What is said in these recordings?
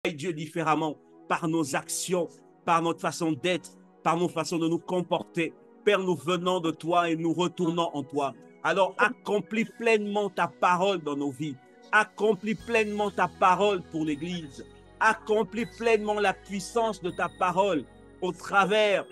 Dieu différemment par nos actions, par notre façon d'être, par nos façons de nous comporter. Père, nous venons de toi et nous retournons en toi. Alors accomplis pleinement ta parole dans nos vies. Accomplis pleinement ta parole pour l'Église. Accomplis pleinement la puissance de ta parole au travers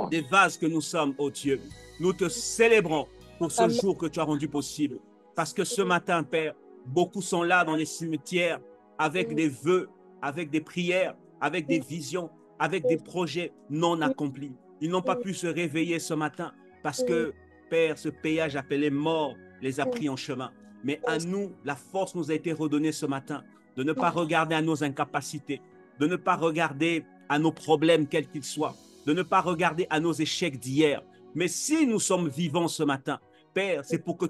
des vases que nous sommes, ô Dieu. Nous te célébrons pour ce jour que tu as rendu possible. Parce que ce matin, Père, beaucoup sont là dans les cimetières avec des vœux, avec des prières, avec des visions, avec des projets non accomplis. Ils n'ont pas pu se réveiller ce matin parce que, Père, ce péage appelé mort les a pris en chemin. Mais à nous, la force nous a été redonnée ce matin de ne pas regarder à nos incapacités, de ne pas regarder à nos problèmes, quels qu'ils soient, de ne pas regarder à nos échecs d'hier. Mais si nous sommes vivants ce matin, Père, c'est pour que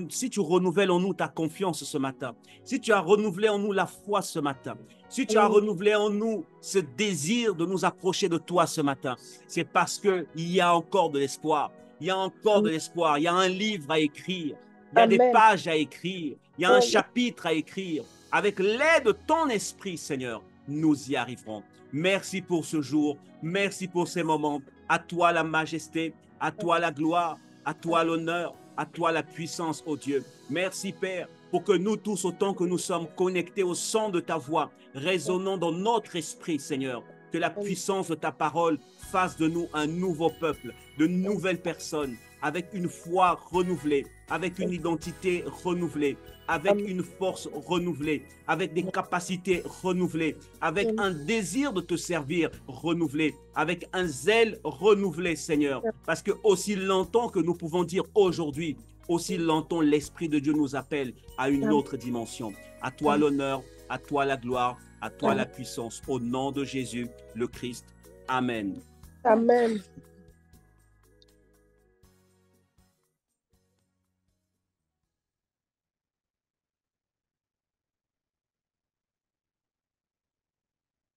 si tu renouvelles en nous ta confiance ce matin, si tu as renouvelé en nous la foi ce matin, si tu as renouvelé en nous ce désir de nous approcher de toi ce matin, c'est parce qu'il y a encore de l'espoir. Il y a encore de l'espoir. Il y a un livre à écrire. Il y a des pages à écrire. Il y a un chapitre à écrire. Avec l'aide de ton esprit, Seigneur, nous y arriverons. Merci pour ce jour. Merci pour ces moments. À toi la majesté, à toi la gloire, à toi l'honneur, à toi la puissance, ô Dieu. Merci, Père, pour que nous tous, autant que nous sommes connectés au son de ta voix, résonnons dans notre esprit, Seigneur, que la puissance de ta parole fasse de nous un nouveau peuple, de nouvelles personnes, avec une foi renouvelée, avec une identité renouvelée, avec une force renouvelée, avec des capacités renouvelées, avec un désir de te servir renouvelé, avec un zèle renouvelé, Seigneur. Parce que aussi longtemps que nous pouvons dire aujourd'hui, aussi longtemps l'Esprit de Dieu nous appelle à une autre dimension. À toi l'honneur, à toi la gloire, à toi la puissance. Au nom de Jésus, le Christ. Amen. Amen.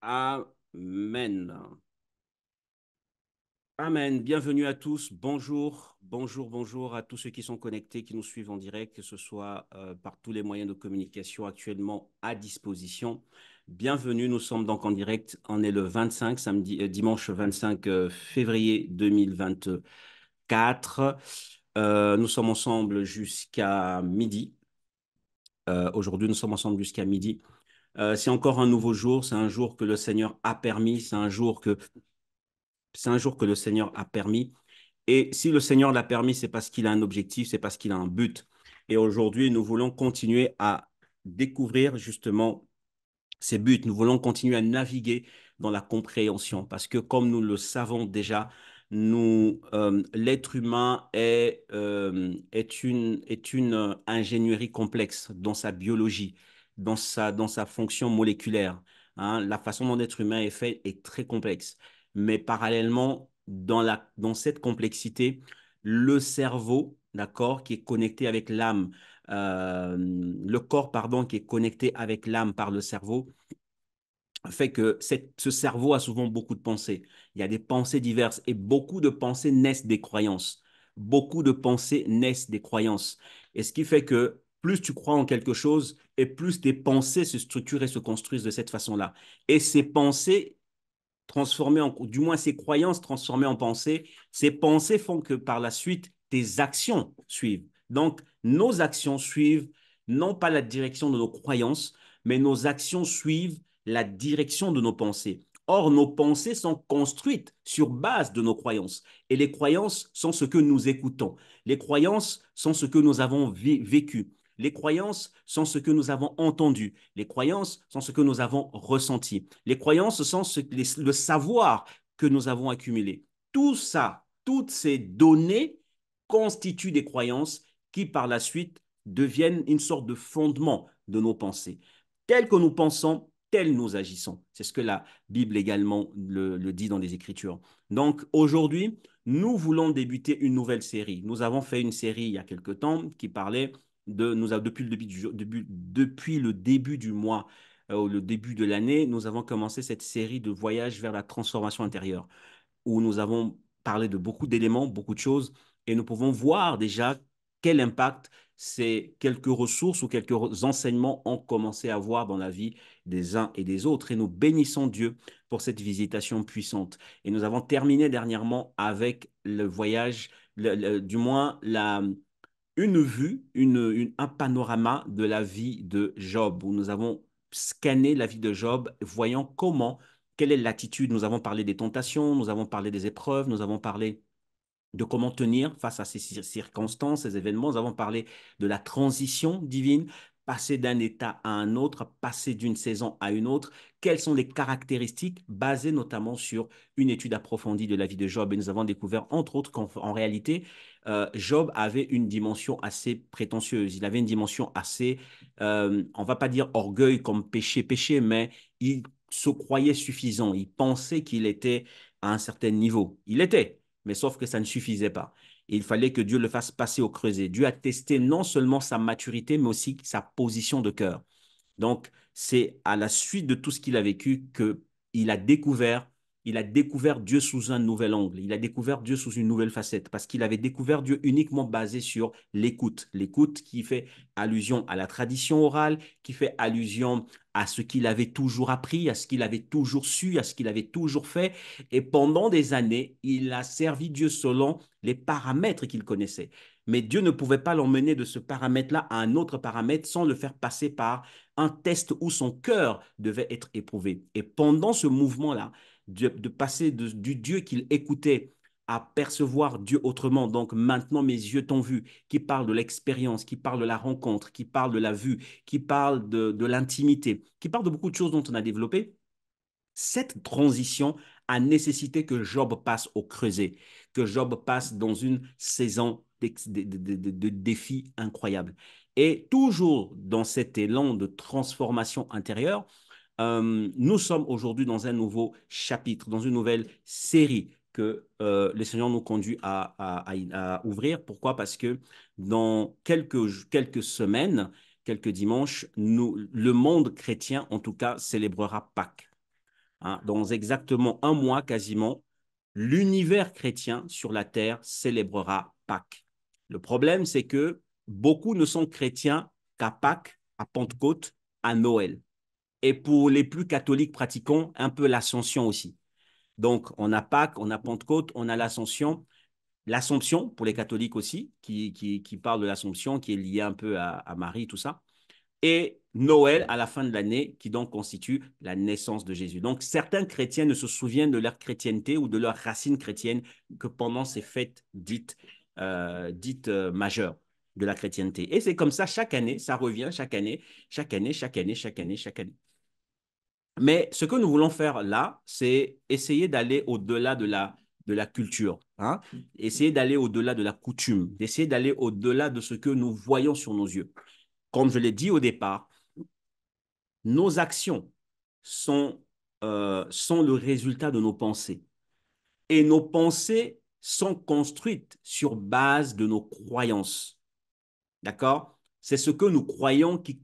Amen. Amen. Bienvenue à tous. Bonjour, bonjour, bonjour à tous ceux qui sont connectés, qui nous suivent en direct, que ce soit par tous les moyens de communication actuellement à disposition. Bienvenue, nous sommes donc en direct. On est le 25, dimanche 25 février 2024. Nous sommes ensemble jusqu'à midi. Aujourd'hui, nous sommes ensemble jusqu'à midi. C'est encore un nouveau jour. C'est un jour que le Seigneur a permis. C'est un jour que le Seigneur a permis. Et si le Seigneur l'a permis, c'est parce qu'il a un objectif, c'est parce qu'il a un but. Et aujourd'hui, nous voulons continuer à découvrir justement ces buts. Nous voulons continuer à naviguer dans la compréhension parce que comme nous le savons déjà, l'être humain est une ingénierie complexe dans sa biologie, dans sa fonction moléculaire. Hein. La façon dont l'être humain est fait est très complexe. Mais parallèlement, dans cette complexité, le cerveau, d'accord, qui est connecté avec l'âme, le corps, pardon, qui est connecté avec l'âme par le cerveau, fait que ce cerveau a souvent beaucoup de pensées. Il y a des pensées diverses et beaucoup de pensées naissent des croyances. Beaucoup de pensées naissent des croyances. Et ce qui fait que plus tu crois en quelque chose et plus tes pensées se structurent et se construisent de cette façon-là. Et ces pensées du moins ces croyances transformées en pensées, ces pensées font que par la suite, tes actions suivent. Donc, nos actions suivent non pas la direction de nos croyances, mais nos actions suivent la direction de nos pensées. Or, nos pensées sont construites sur base de nos croyances. Et les croyances sont ce que nous écoutons. Les croyances sont ce que nous avons vécu. Les croyances sont ce que nous avons entendu. Les croyances sont ce que nous avons ressenti. Les croyances sont le savoir que nous avons accumulé. Tout ça, toutes ces données constituent des croyances qui, par la suite, deviennent une sorte de fondement de nos pensées. Tel que nous pensons, tel nous agissons. C'est ce que la Bible également le dit dans les Écritures. Donc, aujourd'hui, nous voulons débuter une nouvelle série. Nous avons fait une série il y a quelque temps qui parlait depuis le début du mois, le début de l'année, nous avons commencé cette série de voyages vers la transformation intérieure, où nous avons parlé de beaucoup d'éléments, beaucoup de choses, et nous pouvons voir déjà quel impact ces quelques ressources ou quelques enseignements ont commencé à avoir dans la vie des uns et des autres. Et nous bénissons Dieu pour cette visitation puissante. Et nous avons terminé dernièrement avec le voyage, du moins une vue, un panorama de la vie de Job, où nous avons scanné la vie de Job, voyant quelle est l'attitude. Nous avons parlé des tentations, nous avons parlé des épreuves, nous avons parlé de comment tenir face à ces circonstances, ces événements. Nous avons parlé de la transition divine, passer d'un état à un autre, passer d'une saison à une autre. Quelles sont les caractéristiques basées notamment sur une étude approfondie de la vie de Job. Et nous avons découvert, entre autres, qu'en réalité, Job avait une dimension assez prétentieuse. Il avait une dimension assez, on ne va pas dire orgueil comme péché, mais il se croyait suffisant. Il pensait qu'il était à un certain niveau. Il était, mais sauf que ça ne suffisait pas. Il fallait que Dieu le fasse passer au creuset. Dieu a testé non seulement sa maturité, mais aussi sa position de cœur. Donc, c'est à la suite de tout ce qu'il a vécu qu'il a découvert, il a découvert Dieu sous un nouvel angle. Il a découvert Dieu sous une nouvelle facette parce qu'il avait découvert Dieu uniquement basé sur l'écoute. L'écoute qui fait allusion à la tradition orale, qui fait allusion à ce qu'il avait toujours appris, à ce qu'il avait toujours su, à ce qu'il avait toujours fait. Et pendant des années, il a servi Dieu selon les paramètres qu'il connaissait. Mais Dieu ne pouvait pas l'emmener de ce paramètre-là à un autre paramètre sans le faire passer par un test où son cœur devait être éprouvé. Et pendant ce mouvement-là, de passer du Dieu qu'il écoutait à percevoir Dieu autrement. Donc maintenant, mes yeux t'ont vu, qui parle de l'expérience, qui parle de la rencontre, qui parle de la vue, qui parle de l'intimité, qui parle de beaucoup de choses dont on a développé. Cette transition a nécessité que Job passe au creuset, que Job passe dans une saison de défis incroyables. Et toujours dans cet élan de transformation intérieure, nous sommes aujourd'hui dans un nouveau chapitre, dans une nouvelle série que le Seigneur nous conduit à ouvrir. Pourquoi? Parce que dans quelques semaines, quelques dimanches, le monde chrétien, en tout cas, célébrera Pâques. Hein. Dans exactement un mois quasiment, l'univers chrétien sur la terre célébrera Pâques. Le problème, c'est que beaucoup ne sont chrétiens qu'à Pâques, à Pentecôte, à Noël. Et pour les plus catholiques pratiquants, un peu l'Ascension aussi. Donc, on a Pâques, on a Pentecôte, on a l'Ascension. L'Assomption, pour les catholiques aussi, qui parle de l'Assomption, qui est liée un peu à Marie, tout ça, et Noël à la fin de l'année, qui donc constitue la naissance de Jésus. Donc, certains chrétiens ne se souviennent de leur chrétienté ou de leur racine chrétienne que pendant ces fêtes dites majeures de la chrétienté. Et c'est comme ça, chaque année, ça revient, chaque année, chaque année, chaque année, chaque année, chaque année. Mais ce que nous voulons faire là, c'est essayer d'aller au-delà de la culture, hein? Essayer d'aller au-delà de la coutume, d'essayer d'aller au-delà de ce que nous voyons sur nos yeux. Comme je l'ai dit au départ, nos actions sont le résultat de nos pensées. Et nos pensées sont construites sur base de nos croyances. D'accord? C'est ce que nous croyons qui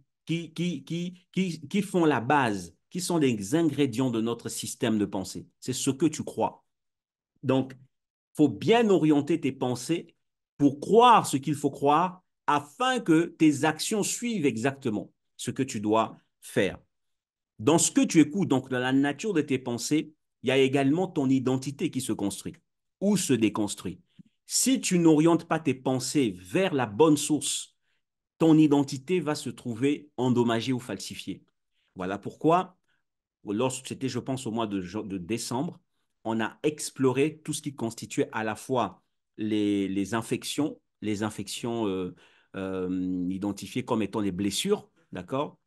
font la base, qui sont les ingrédients de notre système de pensée. C'est ce que tu crois. Donc, il faut bien orienter tes pensées pour croire ce qu'il faut croire afin que tes actions suivent exactement ce que tu dois faire. Dans ce que tu écoutes, donc dans la nature de tes pensées, il y a également ton identité qui se construit ou se déconstruit. Si tu n'orientes pas tes pensées vers la bonne source, ton identité va se trouver endommagée ou falsifiée. Voilà pourquoi, lorsque c'était, je pense, au mois de décembre, on a exploré tout ce qui constituait à la fois les infections, identifiées comme étant des blessures, d'accord?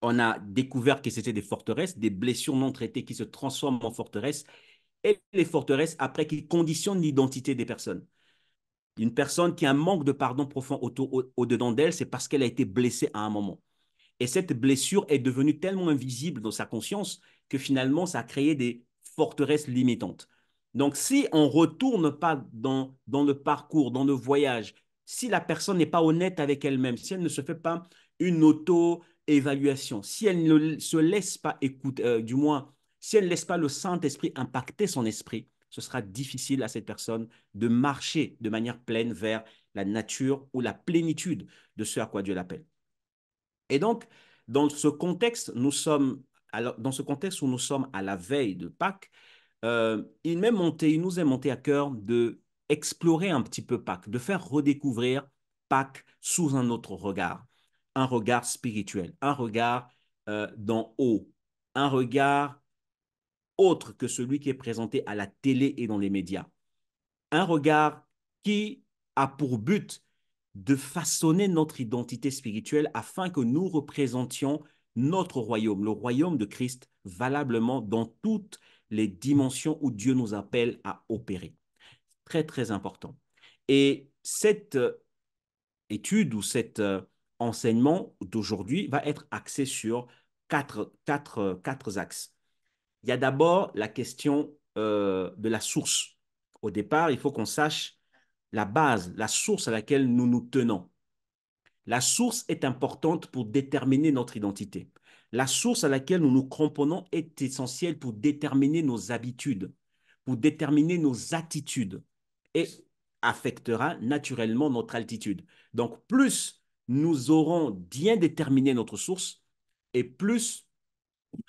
On a découvert que c'était des forteresses, des blessures non traitées qui se transforment en forteresses, et les forteresses, après, qui conditionnent l'identité des personnes. Une personne qui a un manque de pardon profond au-dedans d'elle, c'est parce qu'elle a été blessée à un moment. Et cette blessure est devenue tellement invisible dans sa conscience que finalement, ça a créé des forteresses limitantes. Donc, si on ne retourne pas dans le parcours, dans le voyage, si la personne n'est pas honnête avec elle-même, si elle ne se fait pas une auto-évaluation, si elle ne se laisse pas écouter, du moins, si elle ne laisse pas le Saint-Esprit impacter son esprit, ce sera difficile à cette personne de marcher de manière pleine vers la nature ou la plénitude de ce à quoi Dieu l'appelle. Et donc, dans ce contexte, dans ce contexte où nous sommes à la veille de Pâques, il nous est monté à cœur de explorer un petit peu Pâques, de faire redécouvrir Pâques sous un autre regard, un regard spirituel, un regard d'en haut, un regard autre que celui qui est présenté à la télé et dans les médias, un regard qui a pour but de façonner notre identité spirituelle afin que nous représentions notre royaume, le royaume de Christ, valablement dans toutes les dimensions où Dieu nous appelle à opérer. Très, très important. Et cette étude ou cet enseignement d'aujourd'hui va être axé sur quatre axes. Il y a d'abord la question de la source. Au départ, il faut qu'on sache la base, la source à laquelle nous nous tenons. La source est importante pour déterminer notre identité. La source à laquelle nous nous cramponnons est essentielle pour déterminer nos habitudes, pour déterminer nos attitudes et affectera naturellement notre altitude. Donc, plus nous aurons bien déterminé notre source et plus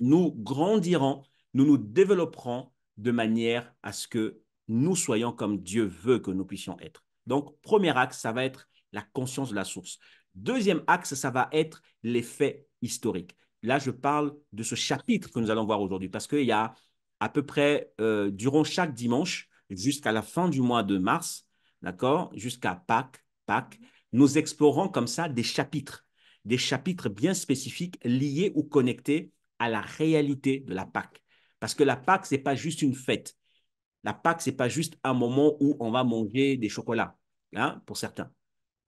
nous grandirons, nous nous développerons de manière à ce que nous soyons comme Dieu veut que nous puissions être. Donc, premier axe, ça va être la conscience de la source. Deuxième axe, ça va être les faits historiques. Là, je parle de ce chapitre que nous allons voir aujourd'hui parce qu'il y a à peu près, durant chaque dimanche, jusqu'à la fin du mois de mars, d'accord, jusqu'à Pâques, nous explorons comme ça des chapitres bien spécifiques liés ou connectés à la réalité de la Pâque. Parce que la Pâque, ce n'est pas juste une fête. La Pâque, ce n'est pas juste un moment où on va manger des chocolats, hein, pour certains.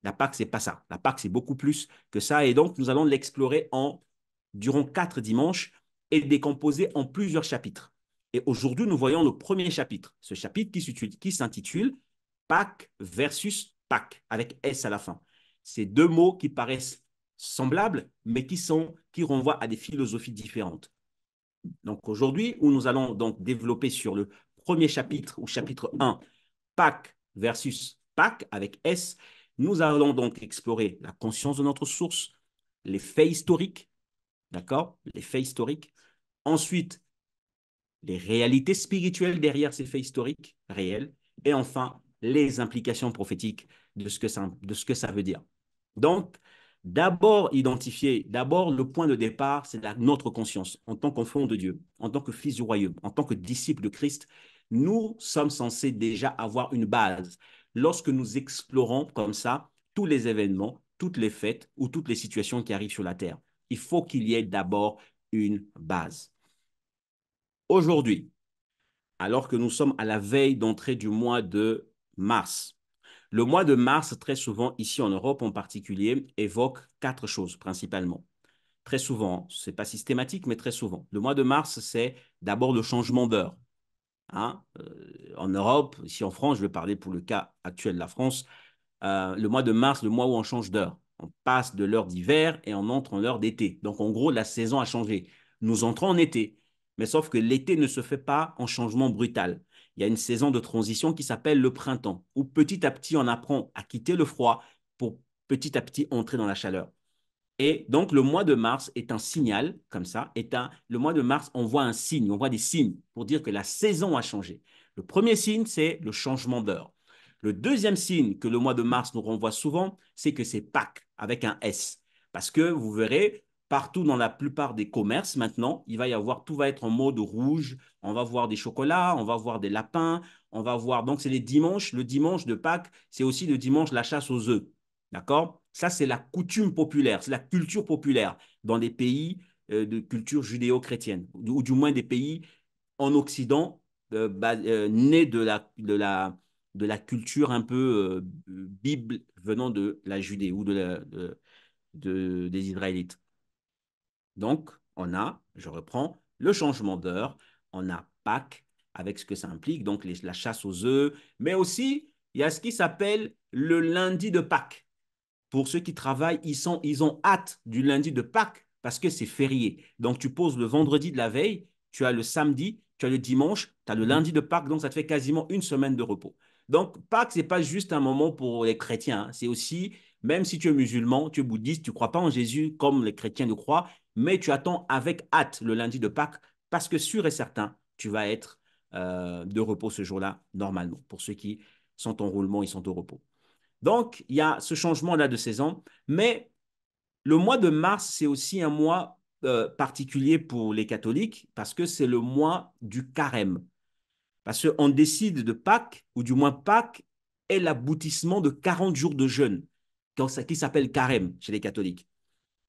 La Pâque, ce n'est pas ça. La Pâque, c'est beaucoup plus que ça. Et donc, nous allons l'explorer durant 4 dimanches et décomposer en plusieurs chapitres. Et aujourd'hui, nous voyons le premier chapitre. Ce chapitre qui s'intitule Pâques versus Pâques, avec S à la fin. C'est deux mots qui paraissent semblables, mais qui renvoient à des philosophies différentes. Donc aujourd'hui, où nous allons donc développer sur le premier chapitre, ou chapitre 1, Pâques versus Pâques, avec S, nous allons donc explorer la conscience de notre source, les faits historiques, d'accord? Les faits historiques. Ensuite, les réalités spirituelles derrière ces faits historiques réels. Et enfin, les implications prophétiques de ce que ça veut dire. Donc, d'abord le point de départ, c'est notre conscience. En tant qu'enfant de Dieu, en tant que fils du royaume, en tant que disciple de Christ, nous sommes censés déjà avoir une base. Lorsque nous explorons comme ça tous les événements, toutes les fêtes ou toutes les situations qui arrivent sur la terre, il faut qu'il y ait d'abord une base. Aujourd'hui, alors que nous sommes à la veille d'entrée du mois de mars, le mois de mars, très souvent, ici en Europe en particulier, évoque 4 choses principalement. Très souvent, ce n'est pas systématique, mais très souvent. Le mois de mars, c'est d'abord le changement d'heure. Hein? En Europe, ici en France, je vais parler pour le cas actuel de la France, le mois de mars, le mois où on change d'heure. On passe de l'heure d'hiver et on entre en l'heure d'été. Donc, en gros, la saison a changé. Nous entrons en été. Mais sauf que l'été ne se fait pas en changement brutal. Il y a une saison de transition qui s'appelle le printemps, où petit à petit, on apprend à quitter le froid pour petit à petit entrer dans la chaleur. Et donc, le mois de mars est un signal, comme ça, le mois de mars, on voit un signe, on voit des signes pour dire que la saison a changé. Le premier signe, c'est le changement d'heure. Le deuxième signe que le mois de mars nous renvoie souvent, c'est que c'est Pâques, avec un S. Parce que vous verrez, partout dans la plupart des commerces maintenant, tout va être en mode rouge, on va voir des chocolats, on va voir des lapins, on va voir, donc c'est les dimanches, le dimanche de Pâques, c'est aussi le dimanche de la chasse aux œufs. D'accord? Ça, c'est la coutume populaire, c'est la culture populaire dans les pays de culture judéo-chrétienne, ou du moins des pays en Occident nés de la culture un peu Bible venant de la Judée ou des Israélites. Donc, je reprends, le changement d'heure, on a Pâques avec ce que ça implique, donc la chasse aux œufs, mais aussi, il y a ce qui s'appelle le lundi de Pâques. Pour ceux qui travaillent, ils ont hâte du lundi de Pâques parce que c'est férié. Donc, tu poses le vendredi de la veille, tu as le samedi, tu as le dimanche, tu as le lundi de Pâques, donc ça te fait quasiment une semaine de repos. Donc, Pâques, ce n'est pas juste un moment pour les chrétiens, hein. C'est aussi, même si tu es musulman, tu es bouddhiste, tu ne crois pas en Jésus comme les chrétiens le croient, mais tu attends avec hâte le lundi de Pâques parce que sûr et certain, tu vas être de repos ce jour-là, normalement. Pour ceux qui sont en roulement, ils sont au repos. Donc, il y a ce changement-là de saison, mais le mois de mars, c'est aussi un mois particulier pour les catholiques parce que c'est le mois du carême. Parce qu'on décide de Pâques, ou du moins Pâques est l'aboutissement de 40 jours de jeûne, qui s'appelle carême chez les catholiques.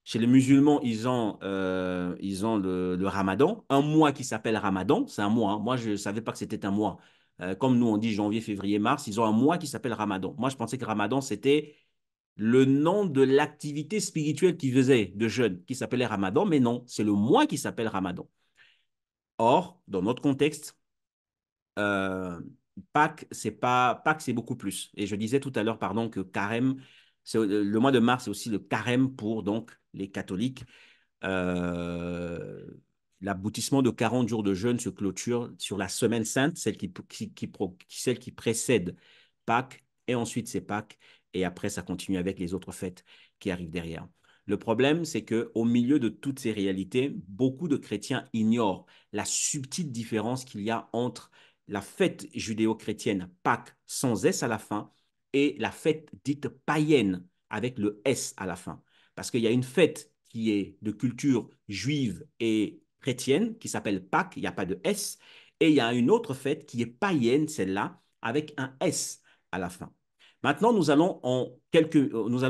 Chez les musulmans, ils ont le ramadan, un mois qui s'appelle ramadan, c'est un mois, hein. Moi, je ne savais pas que c'était un mois. Comme nous, on dit janvier, février, mars, ils ont un mois qui s'appelle ramadan. Moi, je pensais que ramadan, c'était le nom de l'activité spirituelle qu'ils faisaient de jeûne, qui s'appelait ramadan, mais non, c'est le mois qui s'appelle ramadan. Or, dans notre contexte, euh, Pâques, c'est beaucoup plus. Et je disais tout à l'heure, pardon, que carême, le mois de mars, c'est aussi le carême pour donc les catholiques. Euh, L'aboutissement de 40 jours de jeûne se clôture sur la semaine sainte, celle qui précède Pâques, et ensuite c'est Pâques, et après ça continue avec les autres fêtes qui arrivent derrière. Le problème, c'est qu'au milieu de toutes ces réalités, beaucoup de chrétiens ignorent la subtile différence qu'il y a entre la fête judéo-chrétienne Pâques sans S à la fin et la fête dite païenne avec le S à la fin. Parce qu'il y a une fête qui est de culture juive et chrétienne, qui s'appelle Pâques, il n'y a pas de S, et il y a une autre fête qui est païenne, celle-là, avec un S à la fin. Maintenant, nous allons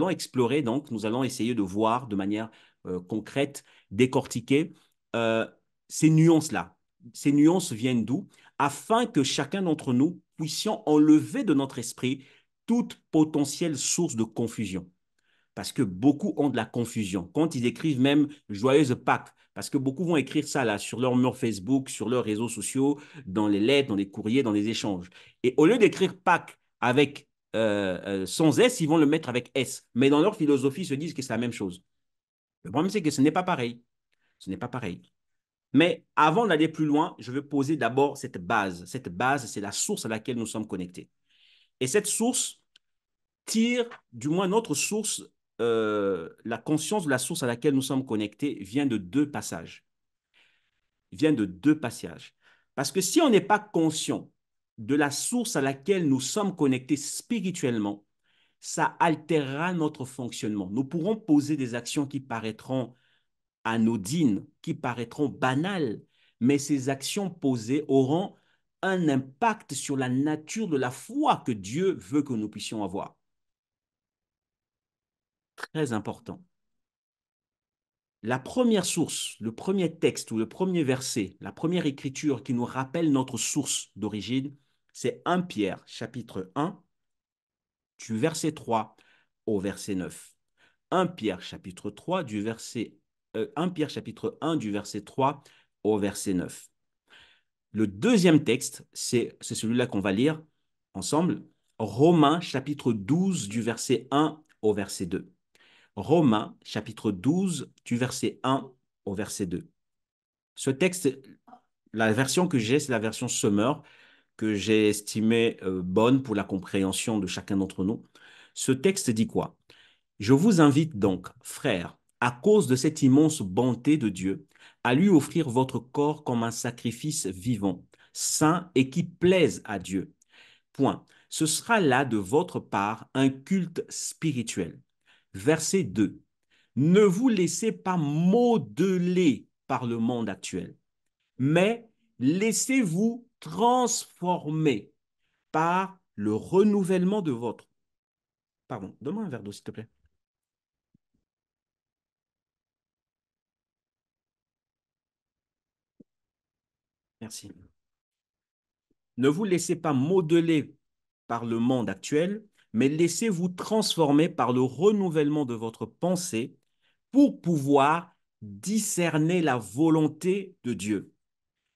explorer, donc, nous allons essayer de voir de manière concrète, décortiquer euh, ces nuances-là. Ces nuances viennent d'où? Afin que chacun d'entre nous puissions enlever de notre esprit toute potentielle source de confusion parce que beaucoup ont de la confusion. Quand ils écrivent même Joyeuse Pâques, parce que beaucoup vont écrire ça là sur leur mur Facebook, sur leurs réseaux sociaux, dans les lettres, dans les courriers, dans les échanges. Et au lieu d'écrire Pâques avec sans S, ils vont le mettre avec S. Mais dans leur philosophie, ils se disent que c'est la même chose. Le problème, c'est que ce n'est pas pareil. Ce n'est pas pareil. Mais avant d'aller plus loin, je veux poser d'abord cette base. Cette base, c'est la source à laquelle nous sommes connectés. Et cette source, tire, du moins notre source, la conscience de la source à laquelle nous sommes connectés vient de deux passages. Vient de deux passages. Parce que si on n'est pas conscient de la source à laquelle nous sommes connectés spirituellement, ça altérera notre fonctionnement. Nous pourrons poser des actions qui paraîtront anodines, qui paraîtront banales, mais ces actions posées auront un impact sur la nature de la foi que Dieu veut que nous puissions avoir. Très important. La première source, le premier texte ou le premier verset, la première écriture qui nous rappelle notre source d'origine, c'est 1 Pierre, chapitre 1, du verset 3 au verset 9. 1 Pierre, chapitre 3, 1 Pierre, chapitre 1, du verset 3 au verset 9. Le deuxième texte, c'est celui-là qu'on va lire ensemble, Romains, chapitre 12, du verset 1 au verset 2. Romains, chapitre 12, du verset 1 au verset 2. Ce texte, la version que j'ai, c'est la version Summer, que j'ai estimée bonne pour la compréhension de chacun d'entre nous. Ce texte dit quoi? Je vous invite donc, frères, à cause de cette immense bonté de Dieu, à lui offrir votre corps comme un sacrifice vivant, saint et qui plaise à Dieu. Point. Ce sera là de votre part un culte spirituel. Verset 2. Ne vous laissez pas modeler par le monde actuel, mais laissez-vous transformer par le renouvellement de votre... Pardon, donne-moi un verre d'eau, s'il te plaît. Merci. Ne vous laissez pas modeler par le monde actuel, mais laissez-vous transformer par le renouvellement de votre pensée pour pouvoir discerner la volonté de Dieu,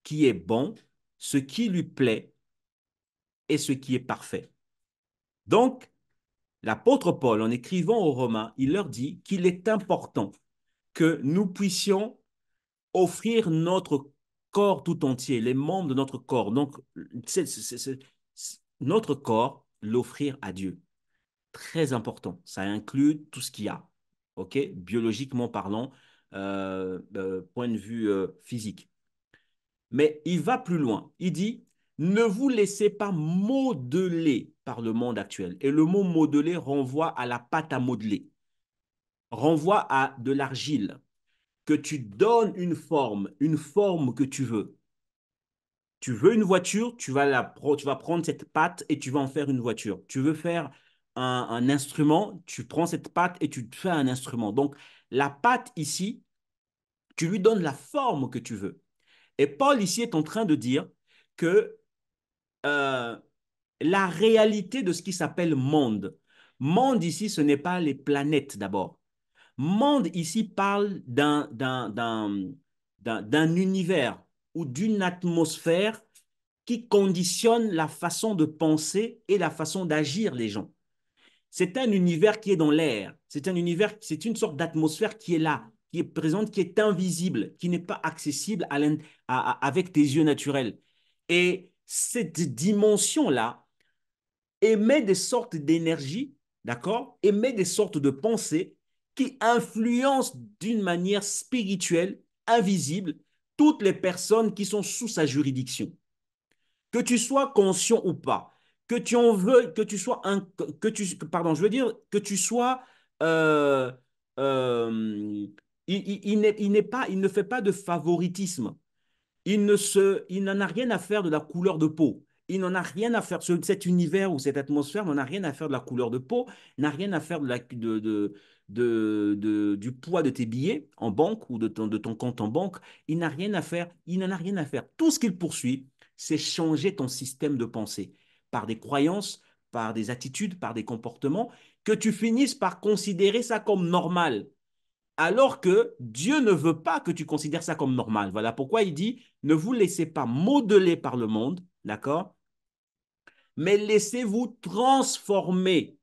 qui est bon, ce qui lui plaît et ce qui est parfait. Donc, l'apôtre Paul, en écrivant aux Romains, il leur dit qu'il est important que nous puissions offrir notre corps tout entier, les membres de notre corps. Donc, notre corps l'offrir à Dieu. Très important. Ça inclut tout ce qu'il y a, OK? Biologiquement parlant, point de vue physique. Mais il va plus loin. Il dit, ne vous laissez pas modeler par le monde actuel. Et le mot modeler renvoie à la pâte à modeler, renvoie à de l'argile, que tu donnes une forme que tu veux. Tu veux une voiture, tu vas prendre cette pâte et tu vas en faire une voiture. Tu veux faire un instrument, tu prends cette pâte et tu te fais un instrument. Donc, la pâte ici, tu lui donnes la forme que tu veux. Et Paul ici est en train de dire que euh, la réalité de ce qui s'appelle monde, monde ici, ce n'est pas les planètes d'abord. Monde ici parle d'un univers ou d'une atmosphère qui conditionne la façon de penser et la façon d'agir des gens. C'est un univers qui est dans l'air. C'est un univers, c'est une sorte d'atmosphère qui est là, qui est présente, qui est invisible, qui n'est pas accessible avec tes yeux naturels. Et cette dimension-là émet des sortes d'énergie, d'accord? Émet des sortes de pensées qui influencent d'une manière spirituelle, invisible, toutes les personnes qui sont sous sa juridiction. Que tu sois conscient ou pas, que tu en veux, que tu sois pardon, je veux dire que tu sois, euh, euh, il ne fait pas de favoritisme. Il n'en a rien à faire de la couleur de peau. Il n'en a rien à faire, cet univers ou cette atmosphère n'en a rien à faire de la couleur de peau, n'a rien à faire du poids de tes billets en banque ou de ton compte en banque. Il n'a rien à faire, il n'en a rien à faire. Tout ce qu'il poursuit, c'est changer ton système de pensée par des croyances, par des attitudes, par des comportements, que tu finisses par considérer ça comme normal. Alors que Dieu ne veut pas que tu considères ça comme normal. Voilà pourquoi il dit, ne vous laissez pas modeler par le monde, d'accord? Mais laissez-vous transformer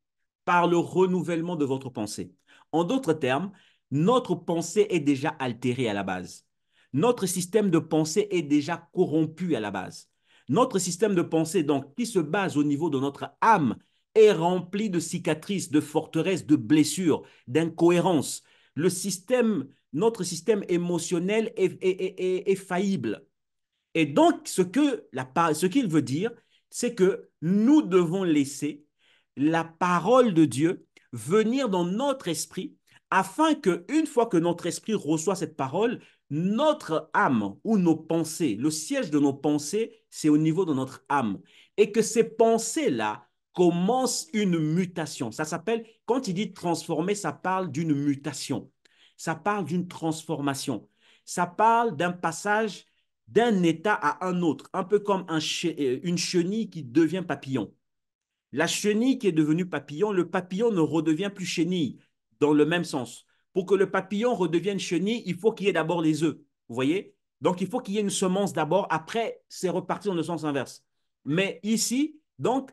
par le renouvellement de votre pensée. En d'autres termes, notre pensée est déjà altérée à la base. Notre système de pensée est déjà corrompu à la base. Notre système de pensée, donc, qui se base au niveau de notre âme, est rempli de cicatrices, de forteresses, de blessures, d'incohérences. Notre système émotionnel est faillible. Et donc, ce qu'il veut dire, c'est que nous devons laisser la parole de Dieu venir dans notre esprit afin que, une fois que notre esprit reçoit cette parole, notre âme ou nos pensées, le siège de nos pensées, c'est au niveau de notre âme. Et que ces pensées-là commencent une mutation. Ça s'appelle, quand il dit transformer, ça parle d'une mutation. Ça parle d'une transformation. Ça parle d'un passage d'un état à un autre, un peu comme une chenille qui devient papillon. La chenille qui est devenue papillon, le papillon ne redevient plus chenille dans le même sens. Pour que le papillon redevienne chenille, il faut qu'il y ait d'abord les œufs. Vous voyez? Donc, il faut qu'il y ait une semence d'abord, après, c'est reparti dans le sens inverse. Mais ici, donc,